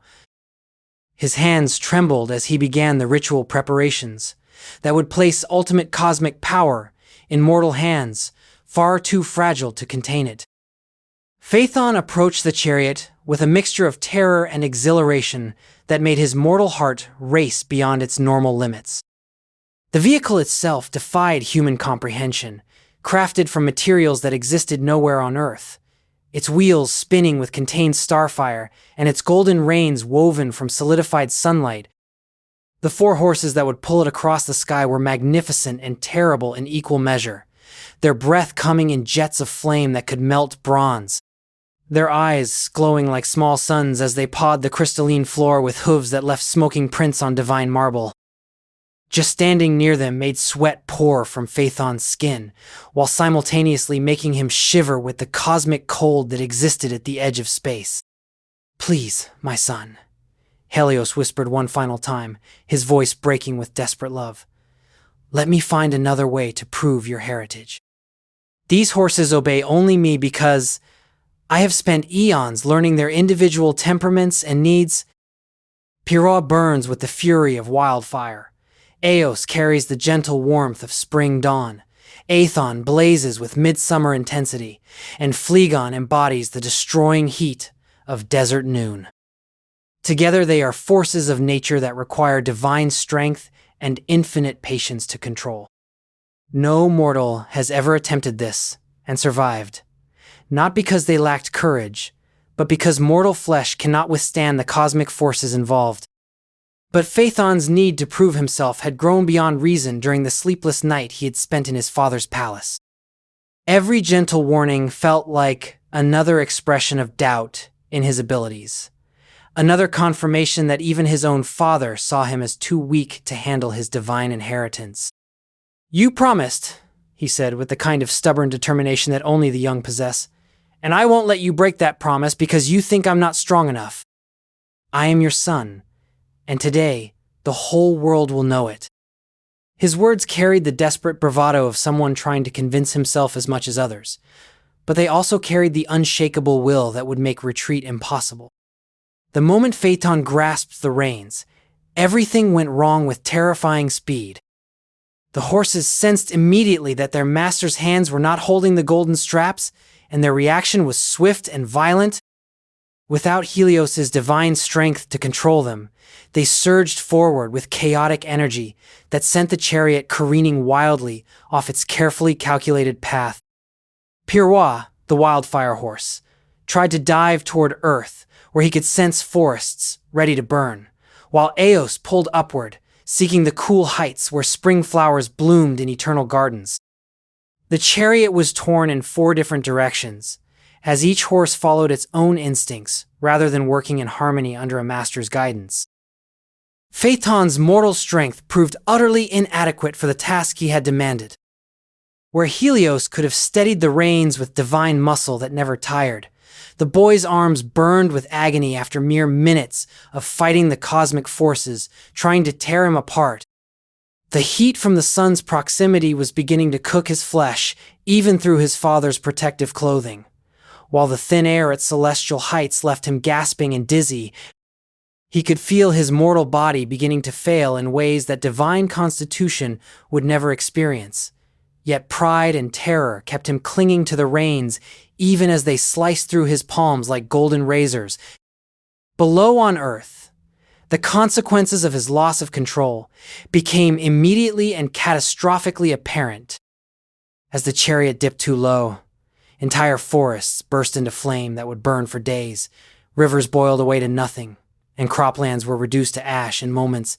His hands trembled as he began the ritual preparations that would place ultimate cosmic power in mortal hands, far too fragile to contain it. Phaethon approached the chariot with a mixture of terror and exhilaration that made his mortal heart race beyond its normal limits. The vehicle itself defied human comprehension, crafted from materials that existed nowhere on Earth, its wheels spinning with contained starfire and its golden reins woven from solidified sunlight. The 4 horses that would pull it across the sky were magnificent and terrible in equal measure, their breath coming in jets of flame that could melt bronze, their eyes glowing like small suns as they pawed the crystalline floor with hooves that left smoking prints on divine marble. Just standing near them made sweat pour from Phaethon's skin, while simultaneously making him shiver with the cosmic cold that existed at the edge of space. "Please, my son," Helios whispered one final time, his voice breaking with desperate love. "Let me find another way to prove your heritage. These horses obey only me because I have spent eons learning their individual temperaments and needs. Pyrrha burns with the fury of wildfire. Eos carries the gentle warmth of spring dawn. Aethon blazes with midsummer intensity, and Phlegon embodies the destroying heat of desert noon. Together they are forces of nature that require divine strength and infinite patience to control. No mortal has ever attempted this and survived, not because they lacked courage, but because mortal flesh cannot withstand the cosmic forces involved. But Phaethon's need to prove himself had grown beyond reason during the sleepless night he had spent in his father's palace. Every gentle warning felt like another expression of doubt in his abilities, another confirmation that even his own father saw him as too weak to handle his divine inheritance. "You promised," he said with the kind of stubborn determination that only the young possess, "and I won't let you break that promise because you think I'm not strong enough. I am your son, and today the whole world will know it." His words carried the desperate bravado of someone trying to convince himself as much as others, but they also carried the unshakable will that would make retreat impossible. The moment Phaethon grasped the reins, everything went wrong with terrifying speed. The horses sensed immediately that their master's hands were not holding the golden straps, and their reaction was swift and violent. Without Helios's divine strength to control them, they surged forward with chaotic energy that sent the chariot careening wildly off its carefully calculated path. Pirwa, the wildfire horse, tried to dive toward Earth, where he could sense forests ready to burn, while Eos pulled upward, seeking the cool heights where spring flowers bloomed in eternal gardens. The chariot was torn in 4 different directions, as each horse followed its own instincts rather than working in harmony under a master's guidance. Phaethon's mortal strength proved utterly inadequate for the task he had demanded. Where Helios could have steadied the reins with divine muscle that never tired, the boy's arms burned with agony after mere minutes of fighting the cosmic forces, trying to tear him apart. The heat from the sun's proximity was beginning to cook his flesh, even through his father's protective clothing, while the thin air at celestial heights left him gasping and dizzy. He could feel his mortal body beginning to fail in ways that divine constitution would never experience. Yet pride and terror kept him clinging to the reins, even as they sliced through his palms like golden razors. Below on Earth, the consequences of his loss of control became immediately and catastrophically apparent. As the chariot dipped too low, entire forests burst into flame that would burn for days, rivers boiled away to nothing, and croplands were reduced to ash in moments.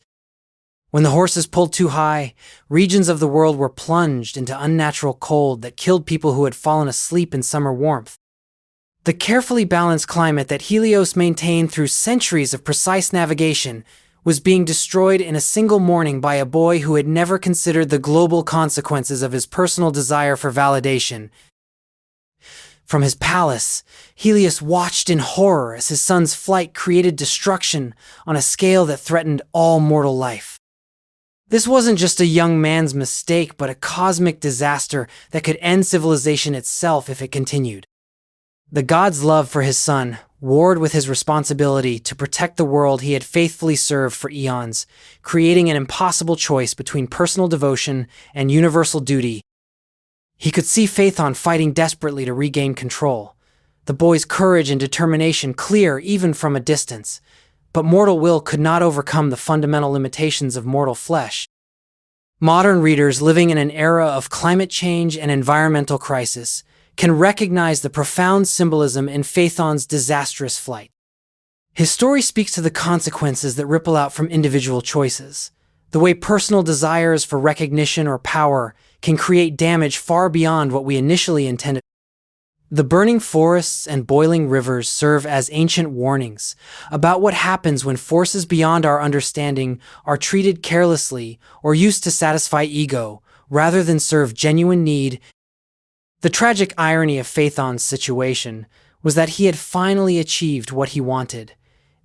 When the horses pulled too high, regions of the world were plunged into unnatural cold that killed people who had fallen asleep in summer warmth. The carefully balanced climate that Helios maintained through centuries of precise navigation was being destroyed in a single morning by a boy who had never considered the global consequences of his personal desire for validation. From his palace, Helios watched in horror as his son's flight created destruction on a scale that threatened all mortal life. This wasn't just a young man's mistake, but a cosmic disaster that could end civilization itself if it continued. The god's love for his son warred with his responsibility to protect the world he had faithfully served for eons, creating an impossible choice between personal devotion and universal duty. He could see Phaethon fighting desperately to regain control, the boy's courage and determination clear even from a distance. But mortal will could not overcome the fundamental limitations of mortal flesh. Modern readers living in an era of climate change and environmental crisis can recognize the profound symbolism in Phaethon's disastrous flight. His story speaks to the consequences that ripple out from individual choices, the way personal desires for recognition or power can create damage far beyond what we initially intended. The burning forests and boiling rivers serve as ancient warnings about what happens when forces beyond our understanding are treated carelessly or used to satisfy ego rather than serve genuine need. The tragic irony of Phaethon's situation was that he had finally achieved what he wanted.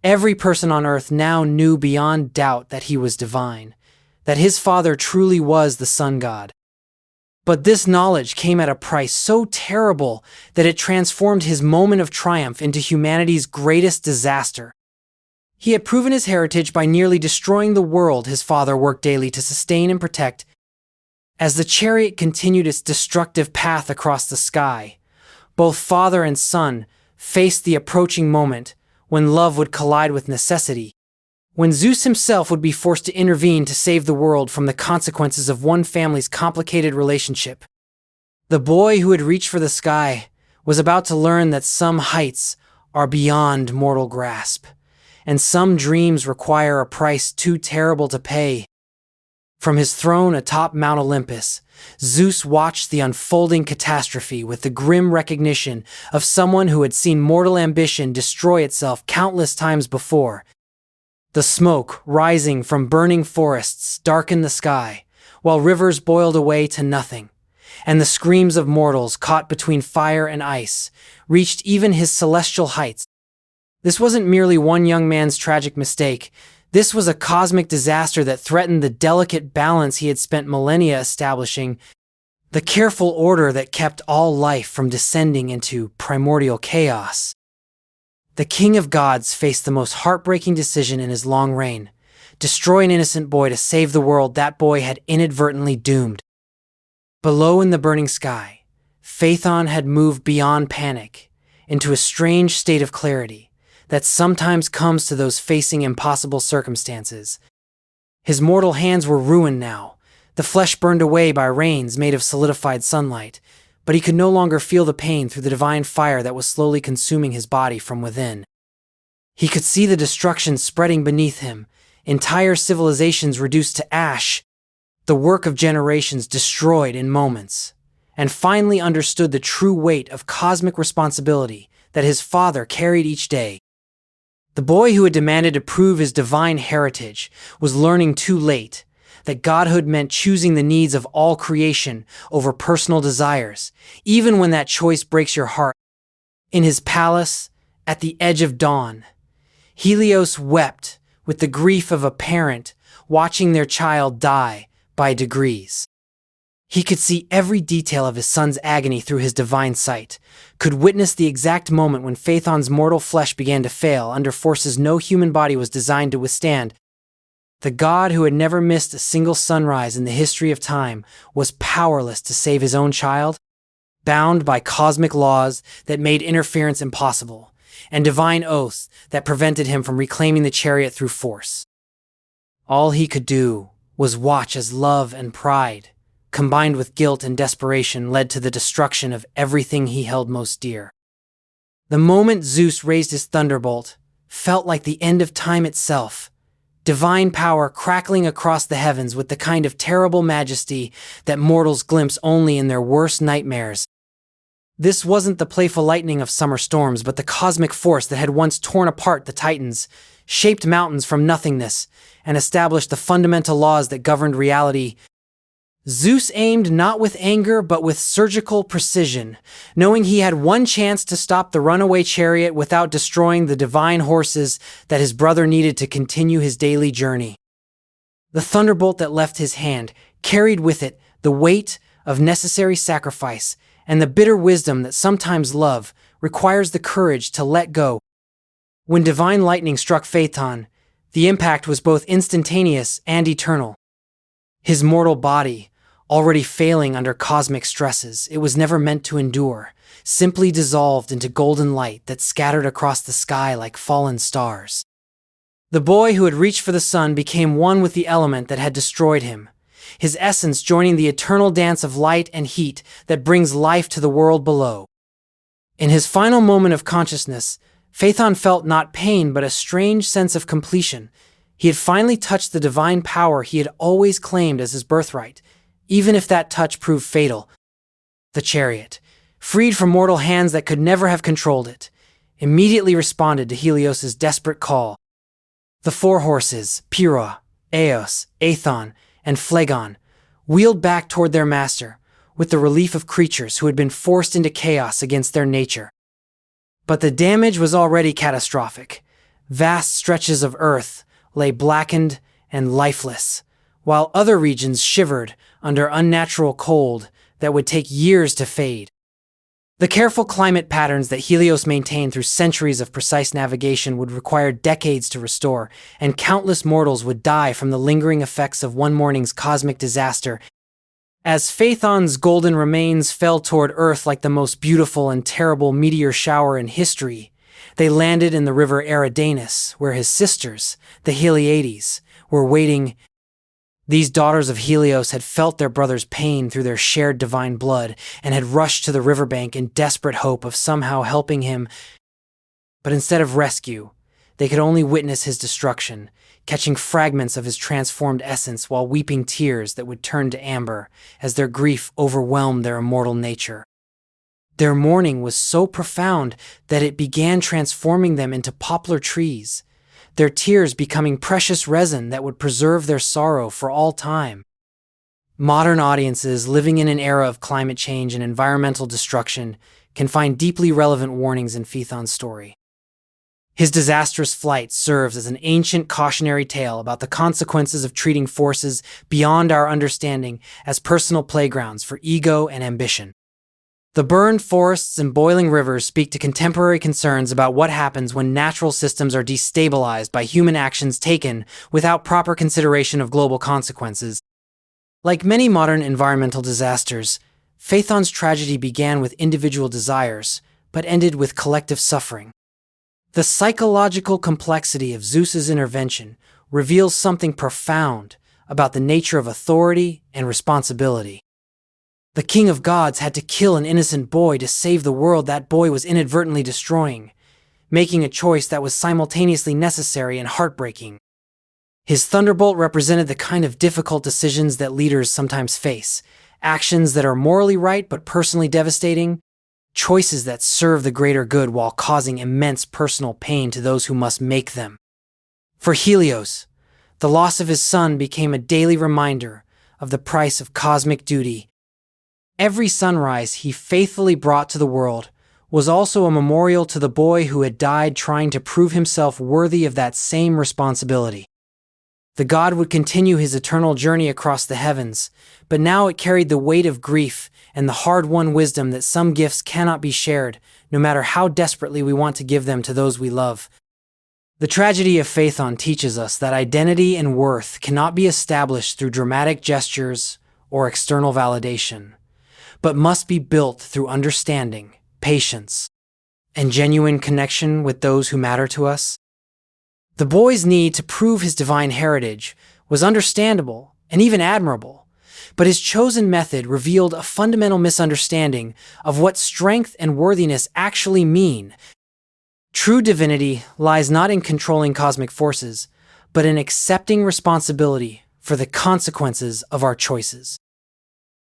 Every person on Earth now knew beyond doubt that he was divine, that his father truly was the sun god. But this knowledge came at a price so terrible that it transformed his moment of triumph into humanity's greatest disaster. He had proven his heritage by nearly destroying the world his father worked daily to sustain and protect. As the chariot continued its destructive path across the sky, both father and son faced the approaching moment when love would collide with necessity, when Zeus himself would be forced to intervene to save the world from the consequences of one family's complicated relationship. The boy who had reached for the sky was about to learn that some heights are beyond mortal grasp, and some dreams require a price too terrible to pay. From his throne atop Mount Olympus, Zeus watched the unfolding catastrophe with the grim recognition of someone who had seen mortal ambition destroy itself countless times before. The smoke rising from burning forests darkened the sky, while rivers boiled away to nothing, and the screams of mortals caught between fire and ice reached even his celestial heights. This wasn't merely one young man's tragic mistake. This was a cosmic disaster that threatened the delicate balance he had spent millennia establishing, the careful order that kept all life from descending into primordial chaos. The king of gods faced the most heartbreaking decision in his long reign: destroy an innocent boy to save the world that boy had inadvertently doomed. Below in the burning sky, Phaethon had moved beyond panic into a strange state of clarity that sometimes comes to those facing impossible circumstances. His mortal hands were ruined now, the flesh burned away by rains made of solidified sunlight, but he could no longer feel the pain through the divine fire that was slowly consuming his body from within. He could see the destruction spreading beneath him, entire civilizations reduced to ash, the work of generations destroyed in moments, and finally understood the true weight of cosmic responsibility that his father carried each day. The boy who had demanded to prove his divine heritage was learning too late that godhood meant choosing the needs of all creation over personal desires, even when that choice breaks your heart. In his palace, at the edge of dawn, Helios wept with the grief of a parent watching their child die by degrees. He could see every detail of his son's agony through his divine sight, could witness the exact moment when Phaethon's mortal flesh began to fail under forces no human body was designed to withstand. The god who had never missed a single sunrise in the history of time was powerless to save his own child, bound by cosmic laws that made interference impossible, and divine oaths that prevented him from reclaiming the chariot through force. All he could do was watch as love and pride, combined with guilt and desperation, led to the destruction of everything he held most dear. The moment Zeus raised his thunderbolt felt like the end of time itself, divine power crackling across the heavens with the kind of terrible majesty that mortals glimpse only in their worst nightmares. This wasn't the playful lightning of summer storms, but the cosmic force that had once torn apart the Titans, shaped mountains from nothingness, and established the fundamental laws that governed reality. Zeus aimed not with anger but with surgical precision, knowing he had one chance to stop the runaway chariot without destroying the divine horses that his brother needed to continue his daily journey. The thunderbolt that left his hand carried with it the weight of necessary sacrifice and the bitter wisdom that sometimes love requires the courage to let go. When divine lightning struck Phaethon, the impact was both instantaneous and eternal. His mortal body, already failing under cosmic stresses it was never meant to endure, simply dissolved into golden light that scattered across the sky like fallen stars. The boy who had reached for the sun became one with the element that had destroyed him, his essence joining the eternal dance of light and heat that brings life to the world below. In his final moment of consciousness, Phaethon felt not pain but a strange sense of completion. He had finally touched the divine power he had always claimed as his birthright, even if that touch proved fatal. The chariot, freed from mortal hands that could never have controlled it, immediately responded to Helios's desperate call. The four horses, Pyrrha, Eos, Aethon, and Phlegon, wheeled back toward their master, with the relief of creatures who had been forced into chaos against their nature. But the damage was already catastrophic. Vast stretches of earth lay blackened and lifeless, while other regions shivered under unnatural cold that would take years to fade. The careful climate patterns that Helios maintained through centuries of precise navigation would require decades to restore, and countless mortals would die from the lingering effects of one morning's cosmic disaster. As Phaethon's golden remains fell toward Earth like the most beautiful and terrible meteor shower in history, they landed in the river Eridanus, where his sisters, the Heliades, were waiting. These daughters of Helios had felt their brother's pain through their shared divine blood and had rushed to the riverbank in desperate hope of somehow helping him. But instead of rescue, they could only witness his destruction, catching fragments of his transformed essence while weeping tears that would turn to amber as their grief overwhelmed their immortal nature. Their mourning was so profound that it began transforming them into poplar trees, their tears becoming precious resin that would preserve their sorrow for all time. Modern audiences living in an era of climate change and environmental destruction can find deeply relevant warnings in Phaethon's story. His disastrous flight serves as an ancient cautionary tale about the consequences of treating forces beyond our understanding as personal playgrounds for ego and ambition. The burned forests and boiling rivers speak to contemporary concerns about what happens when natural systems are destabilized by human actions taken without proper consideration of global consequences. Like many modern environmental disasters, Phaethon's tragedy began with individual desires, but ended with collective suffering. The psychological complexity of Zeus's intervention reveals something profound about the nature of authority and responsibility. The king of gods had to kill an innocent boy to save the world that boy was inadvertently destroying, making a choice that was simultaneously necessary and heartbreaking. His thunderbolt represented the kind of difficult decisions that leaders sometimes face, actions that are morally right but personally devastating, choices that serve the greater good while causing immense personal pain to those who must make them. For Helios, the loss of his son became a daily reminder of the price of cosmic duty. Every sunrise he faithfully brought to the world was also a memorial to the boy who had died trying to prove himself worthy of that same responsibility. The god would continue his eternal journey across the heavens, but now it carried the weight of grief and the hard-won wisdom that some gifts cannot be shared, no matter how desperately we want to give them to those we love. The tragedy of Phaethon teaches us that identity and worth cannot be established through dramatic gestures or external validation, but must be built through understanding, patience, and genuine connection with those who matter to us. The boy's need to prove his divine heritage was understandable and even admirable, but his chosen method revealed a fundamental misunderstanding of what strength and worthiness actually mean. True divinity lies not in controlling cosmic forces, but in accepting responsibility for the consequences of our choices.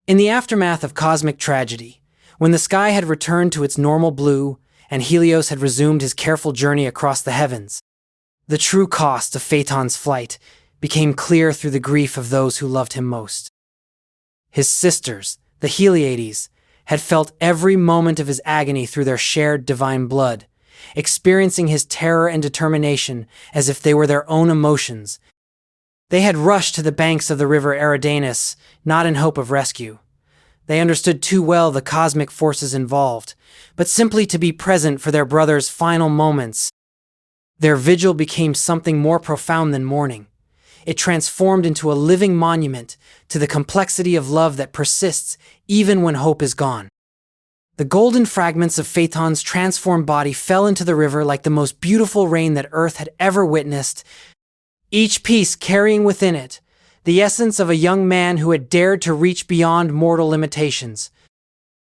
In the aftermath of cosmic tragedy, when the sky had returned to its normal blue and Helios had resumed his careful journey across the heavens, the true cost of Phaethon's flight became clear through the grief of those who loved him most. His sisters, the Heliades, had felt every moment of his agony through their shared divine blood, experiencing his terror and determination as if they were their own emotions. They had rushed to the banks of the river Eridanus, not in hope of rescue. They understood too well the cosmic forces involved, but simply to be present for their brother's final moments. Their vigil became something more profound than mourning. It transformed into a living monument to the complexity of love that persists even when hope is gone. The golden fragments of Phaethon's transformed body fell into the river like the most beautiful rain that Earth had ever witnessed, each piece carrying within it the essence of a young man who had dared to reach beyond mortal limitations.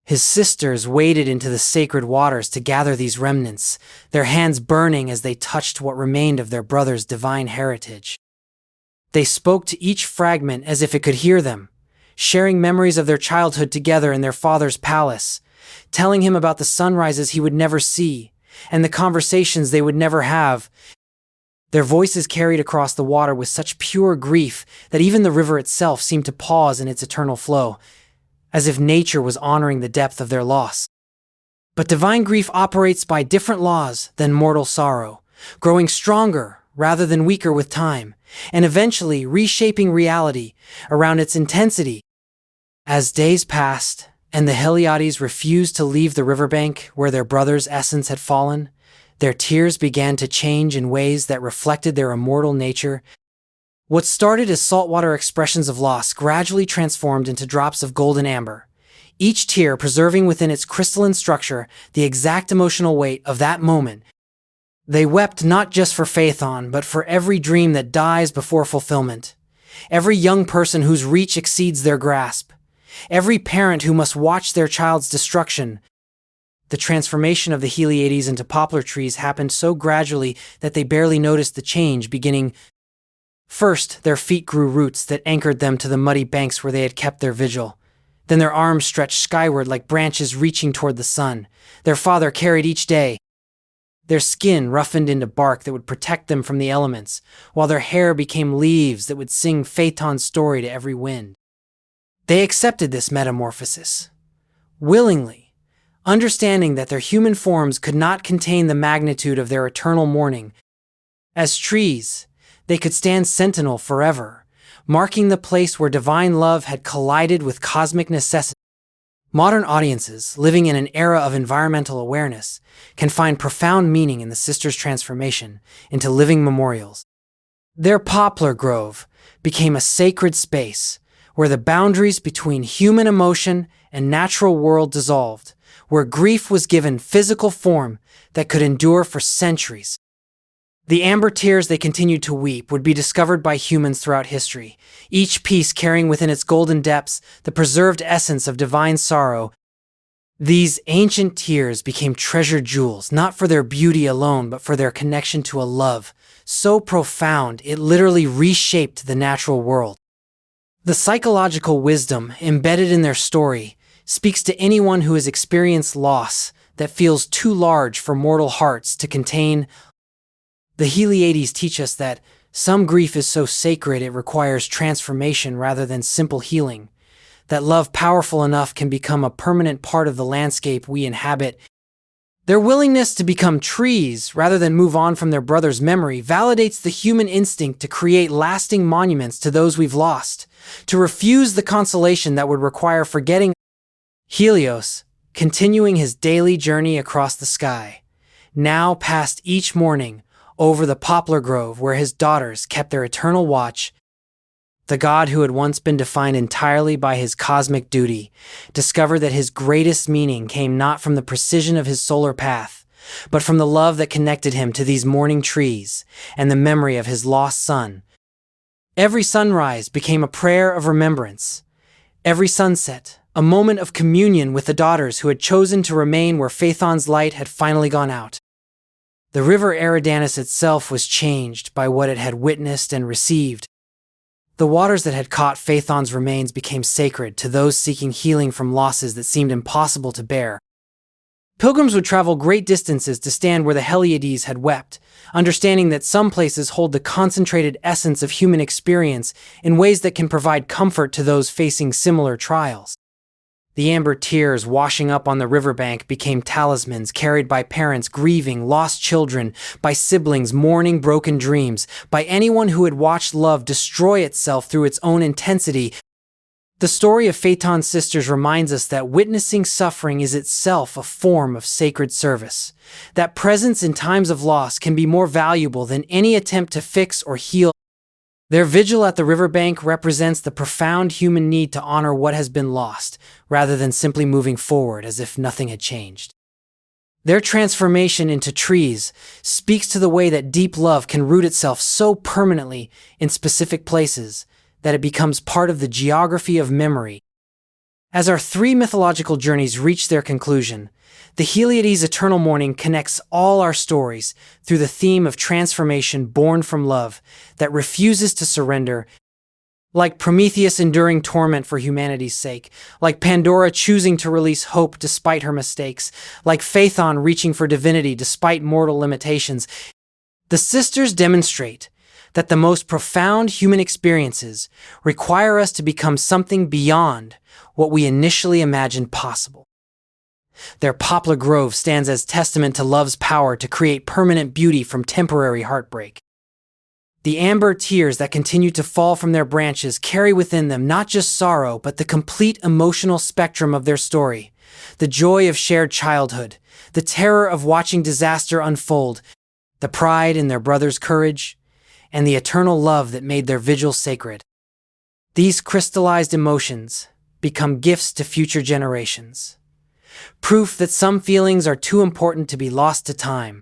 His sisters waded into the sacred waters to gather these remnants, their hands burning as they touched what remained of their brother's divine heritage. They spoke to each fragment as if it could hear them, sharing memories of their childhood together in their father's palace, telling him about the sunrises he would never see and the conversations they would never have. Their voices carried across the water with such pure grief that even the river itself seemed to pause in its eternal flow, as if nature was honoring the depth of their loss. But divine grief operates by different laws than mortal sorrow, growing stronger rather than weaker with time, and eventually reshaping reality around its intensity. As days passed, and the Heliades refused to leave the riverbank where their brother's essence had fallen, their tears began to change in ways that reflected their immortal nature. What started as saltwater expressions of loss gradually transformed into drops of golden amber, each tear preserving within its crystalline structure the exact emotional weight of that moment. They wept not just for Phaethon, but for every dream that dies before fulfillment, every young person whose reach exceeds their grasp, every parent who must watch their child's destruction. The transformation of the Heliades into poplar trees happened so gradually that they barely noticed the change beginning. First, their feet grew roots that anchored them to the muddy banks where they had kept their vigil. Then their arms stretched skyward like branches reaching toward the sun. Their father carried each day. Their skin roughened into bark that would protect them from the elements, while their hair became leaves that would sing Phaethon's story to every wind. They accepted this metamorphosis willingly, understanding that their human forms could not contain the magnitude of their eternal mourning. As trees, they could stand sentinel forever, marking the place where divine love had collided with cosmic necessity. Modern audiences, living in an era of environmental awareness, can find profound meaning in the sisters' transformation into living memorials. Their poplar grove became a sacred space where the boundaries between human emotion and natural world dissolved, where grief was given physical form that could endure for centuries. The amber tears they continued to weep would be discovered by humans throughout history, each piece carrying within its golden depths the preserved essence of divine sorrow. These ancient tears became treasured jewels, not for their beauty alone, but for their connection to a love so profound it literally reshaped the natural world. The psychological wisdom embedded in their story speaks to anyone who has experienced loss that feels too large for mortal hearts to contain. The Heliades teach us that some grief is so sacred it requires transformation rather than simple healing, that love powerful enough can become a permanent part of the landscape we inhabit. Their willingness to become trees rather than move on from their brother's memory validates the human instinct to create lasting monuments to those we've lost, to refuse the consolation that would require forgetting. Helios, continuing his daily journey across the sky, now passed each morning over the poplar grove where his daughters kept their eternal watch. The god who had once been defined entirely by his cosmic duty discovered that his greatest meaning came not from the precision of his solar path, but from the love that connected him to these mourning trees and the memory of his lost son. Every sunrise became a prayer of remembrance. Every sunset, a moment of communion with the daughters who had chosen to remain where Phaethon's light had finally gone out. The river Eridanus itself was changed by what it had witnessed and received. The waters that had caught Phaethon's remains became sacred to those seeking healing from losses that seemed impossible to bear. Pilgrims would travel great distances to stand where the Heliades had wept, understanding that some places hold the concentrated essence of human experience in ways that can provide comfort to those facing similar trials. The amber tears washing up on the riverbank became talismans carried by parents grieving lost children, by siblings mourning broken dreams, by anyone who had watched love destroy itself through its own intensity. The story of Phaeton's sisters reminds us that witnessing suffering is itself a form of sacred service, that presence in times of loss can be more valuable than any attempt to fix or heal. Their vigil at the riverbank represents the profound human need to honor what has been lost, rather than simply moving forward as if nothing had changed. Their transformation into trees speaks to the way that deep love can root itself so permanently in specific places that it becomes part of the geography of memory. As our three mythological journeys reach their conclusion, the Heliades' eternal mourning connects all our stories through the theme of transformation born from love that refuses to surrender. Like Prometheus enduring torment for humanity's sake, like Pandora choosing to release hope despite her mistakes, like Phaethon reaching for divinity despite mortal limitations, the sisters demonstrate that the most profound human experiences require us to become something beyond what we initially imagined possible. Their poplar grove stands as testament to love's power to create permanent beauty from temporary heartbreak. The amber tears that continue to fall from their branches carry within them not just sorrow, but the complete emotional spectrum of their story. The joy of shared childhood, the terror of watching disaster unfold, the pride in their brother's courage, and the eternal love that made their vigil sacred. These crystallized emotions become gifts to future generations, proof that some feelings are too important to be lost to time.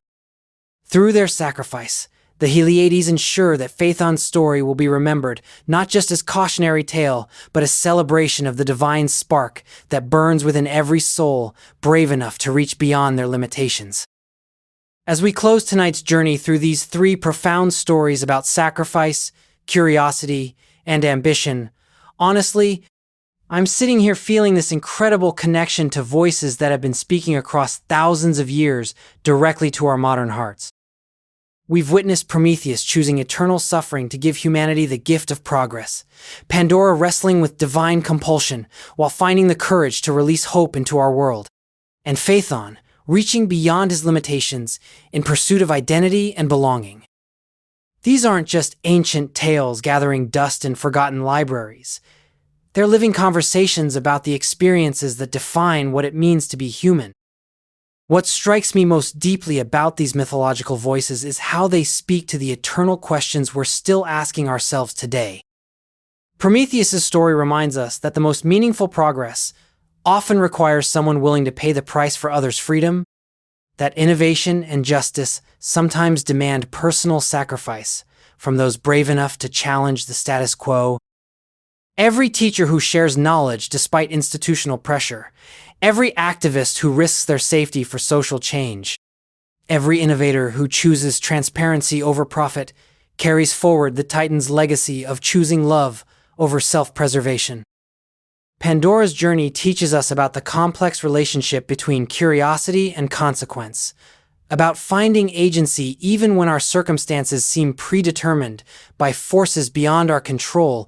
Through their sacrifice, the Heliades ensure that Phaethon's story will be remembered not just as cautionary tale, but as celebration of the divine spark that burns within every soul brave enough to reach beyond their limitations. As we close tonight's journey through these three profound stories about sacrifice, curiosity, and ambition, honestly, I'm sitting here feeling this incredible connection to voices that have been speaking across thousands of years directly to our modern hearts. We've witnessed Prometheus choosing eternal suffering to give humanity the gift of progress, Pandora wrestling with divine compulsion while finding the courage to release hope into our world, and Phaethon reaching beyond his limitations in pursuit of identity and belonging. These aren't just ancient tales gathering dust in forgotten libraries. They're living conversations about the experiences that define what it means to be human. What strikes me most deeply about these mythological voices is how they speak to the eternal questions we're still asking ourselves today. Prometheus' story reminds us that the most meaningful progress often requires someone willing to pay the price for others' freedom, that innovation and justice sometimes demand personal sacrifice from those brave enough to challenge the status quo. Every teacher who shares knowledge despite institutional pressure, every activist who risks their safety for social change, every innovator who chooses transparency over profit carries forward the Titan's legacy of choosing love over self-preservation. Pandora's journey teaches us about the complex relationship between curiosity and consequence, about finding agency even when our circumstances seem predetermined by forces beyond our control.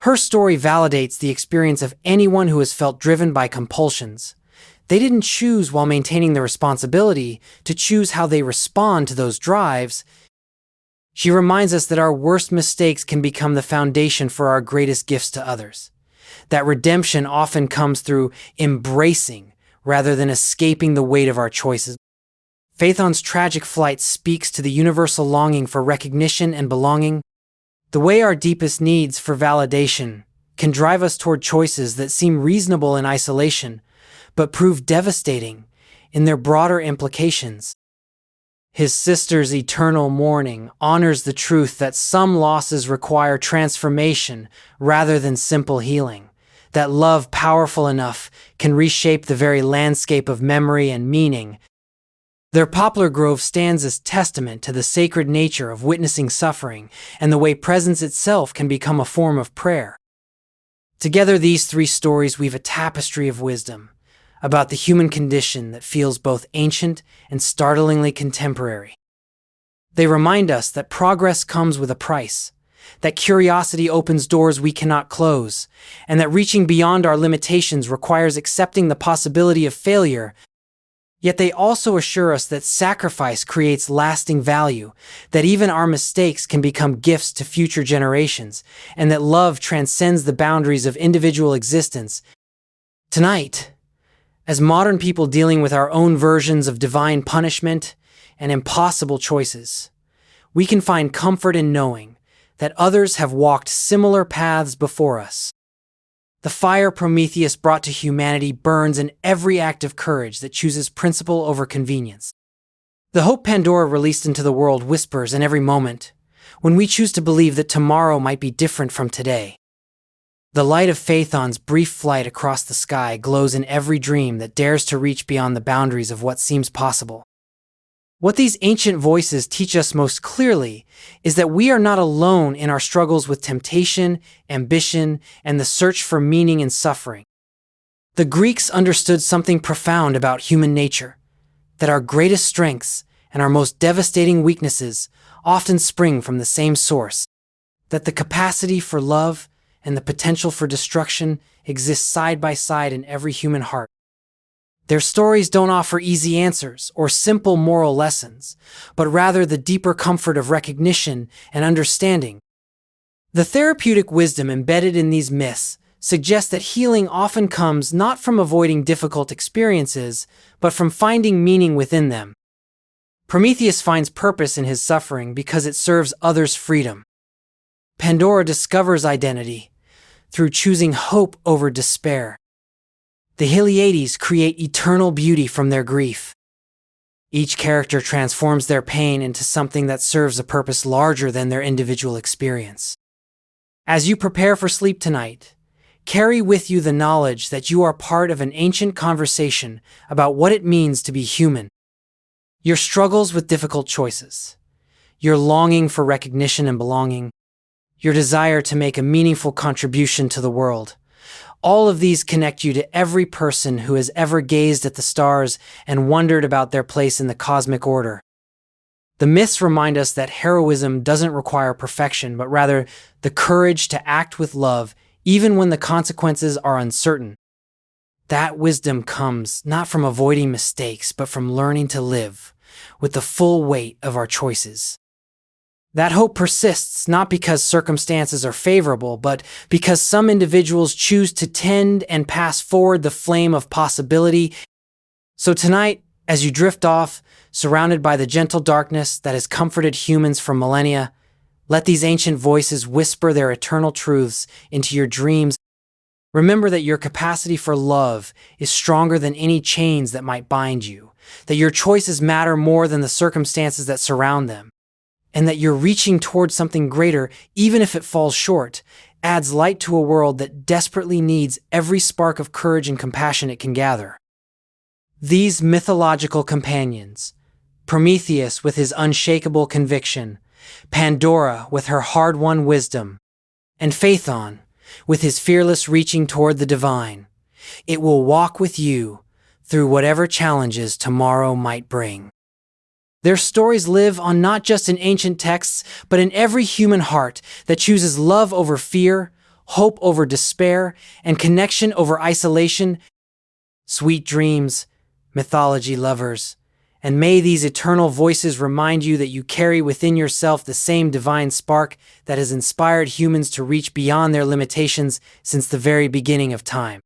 Her story validates the experience of anyone who has felt driven by compulsions. They didn't choose while maintaining the responsibility to choose how they respond to those drives. She reminds us that our worst mistakes can become the foundation for our greatest gifts to others. That redemption often comes through embracing rather than escaping the weight of our choices. Phaethon's tragic flight speaks to the universal longing for recognition and belonging. The way our deepest needs for validation can drive us toward choices that seem reasonable in isolation, but prove devastating in their broader implications. His sister's eternal mourning honors the truth that some losses require transformation rather than simple healing, that love powerful enough can reshape the very landscape of memory and meaning. Their poplar grove stands as testament to the sacred nature of witnessing suffering and the way presence itself can become a form of prayer. Together, these three stories weave a tapestry of wisdom about the human condition that feels both ancient and startlingly contemporary. They remind us that progress comes with a price, that curiosity opens doors we cannot close, and that reaching beyond our limitations requires accepting the possibility of failure. Yet they also assure us that sacrifice creates lasting value, that even our mistakes can become gifts to future generations, and that love transcends the boundaries of individual existence. Tonight, as modern people dealing with our own versions of divine punishment and impossible choices, we can find comfort in knowing that others have walked similar paths before us. The fire Prometheus brought to humanity burns in every act of courage that chooses principle over convenience. The hope Pandora released into the world whispers in every moment when we choose to believe that tomorrow might be different from today. The light of Phaethon's brief flight across the sky glows in every dream that dares to reach beyond the boundaries of what seems possible. What these ancient voices teach us most clearly is that we are not alone in our struggles with temptation, ambition, and the search for meaning in suffering. The Greeks understood something profound about human nature, that our greatest strengths and our most devastating weaknesses often spring from the same source, that the capacity for love and the potential for destruction exists side by side in every human heart. Their stories don't offer easy answers or simple moral lessons, but rather the deeper comfort of recognition and understanding. The therapeutic wisdom embedded in these myths suggests that healing often comes not from avoiding difficult experiences, but from finding meaning within them. Prometheus finds purpose in his suffering because it serves others' freedom. Pandora discovers identity through choosing hope over despair. The Hyliades create eternal beauty from their grief. Each character transforms their pain into something that serves a purpose larger than their individual experience. As you prepare for sleep tonight, carry with you the knowledge that you are part of an ancient conversation about what it means to be human. Your struggles with difficult choices, your longing for recognition and belonging, your desire to make a meaningful contribution to the world. All of these connect you to every person who has ever gazed at the stars and wondered about their place in the cosmic order. The myths remind us that heroism doesn't require perfection, but rather the courage to act with love even when the consequences are uncertain. That wisdom comes not from avoiding mistakes, but from learning to live with the full weight of our choices. That hope persists not because circumstances are favorable, but because some individuals choose to tend and pass forward the flame of possibility. So tonight, as you drift off, surrounded by the gentle darkness that has comforted humans for millennia, let these ancient voices whisper their eternal truths into your dreams. Remember that your capacity for love is stronger than any chains that might bind you, that your choices matter more than the circumstances that surround them, and that you're reaching towards something greater, even if it falls short, adds light to a world that desperately needs every spark of courage and compassion it can gather. These mythological companions, Prometheus with his unshakable conviction, Pandora with her hard-won wisdom, and Phaethon with his fearless reaching toward the divine, it will walk with you through whatever challenges tomorrow might bring. Their stories live on not just in ancient texts, but in every human heart that chooses love over fear, hope over despair, and connection over isolation. Sweet dreams, mythology lovers, and may these eternal voices remind you that you carry within yourself the same divine spark that has inspired humans to reach beyond their limitations since the very beginning of time.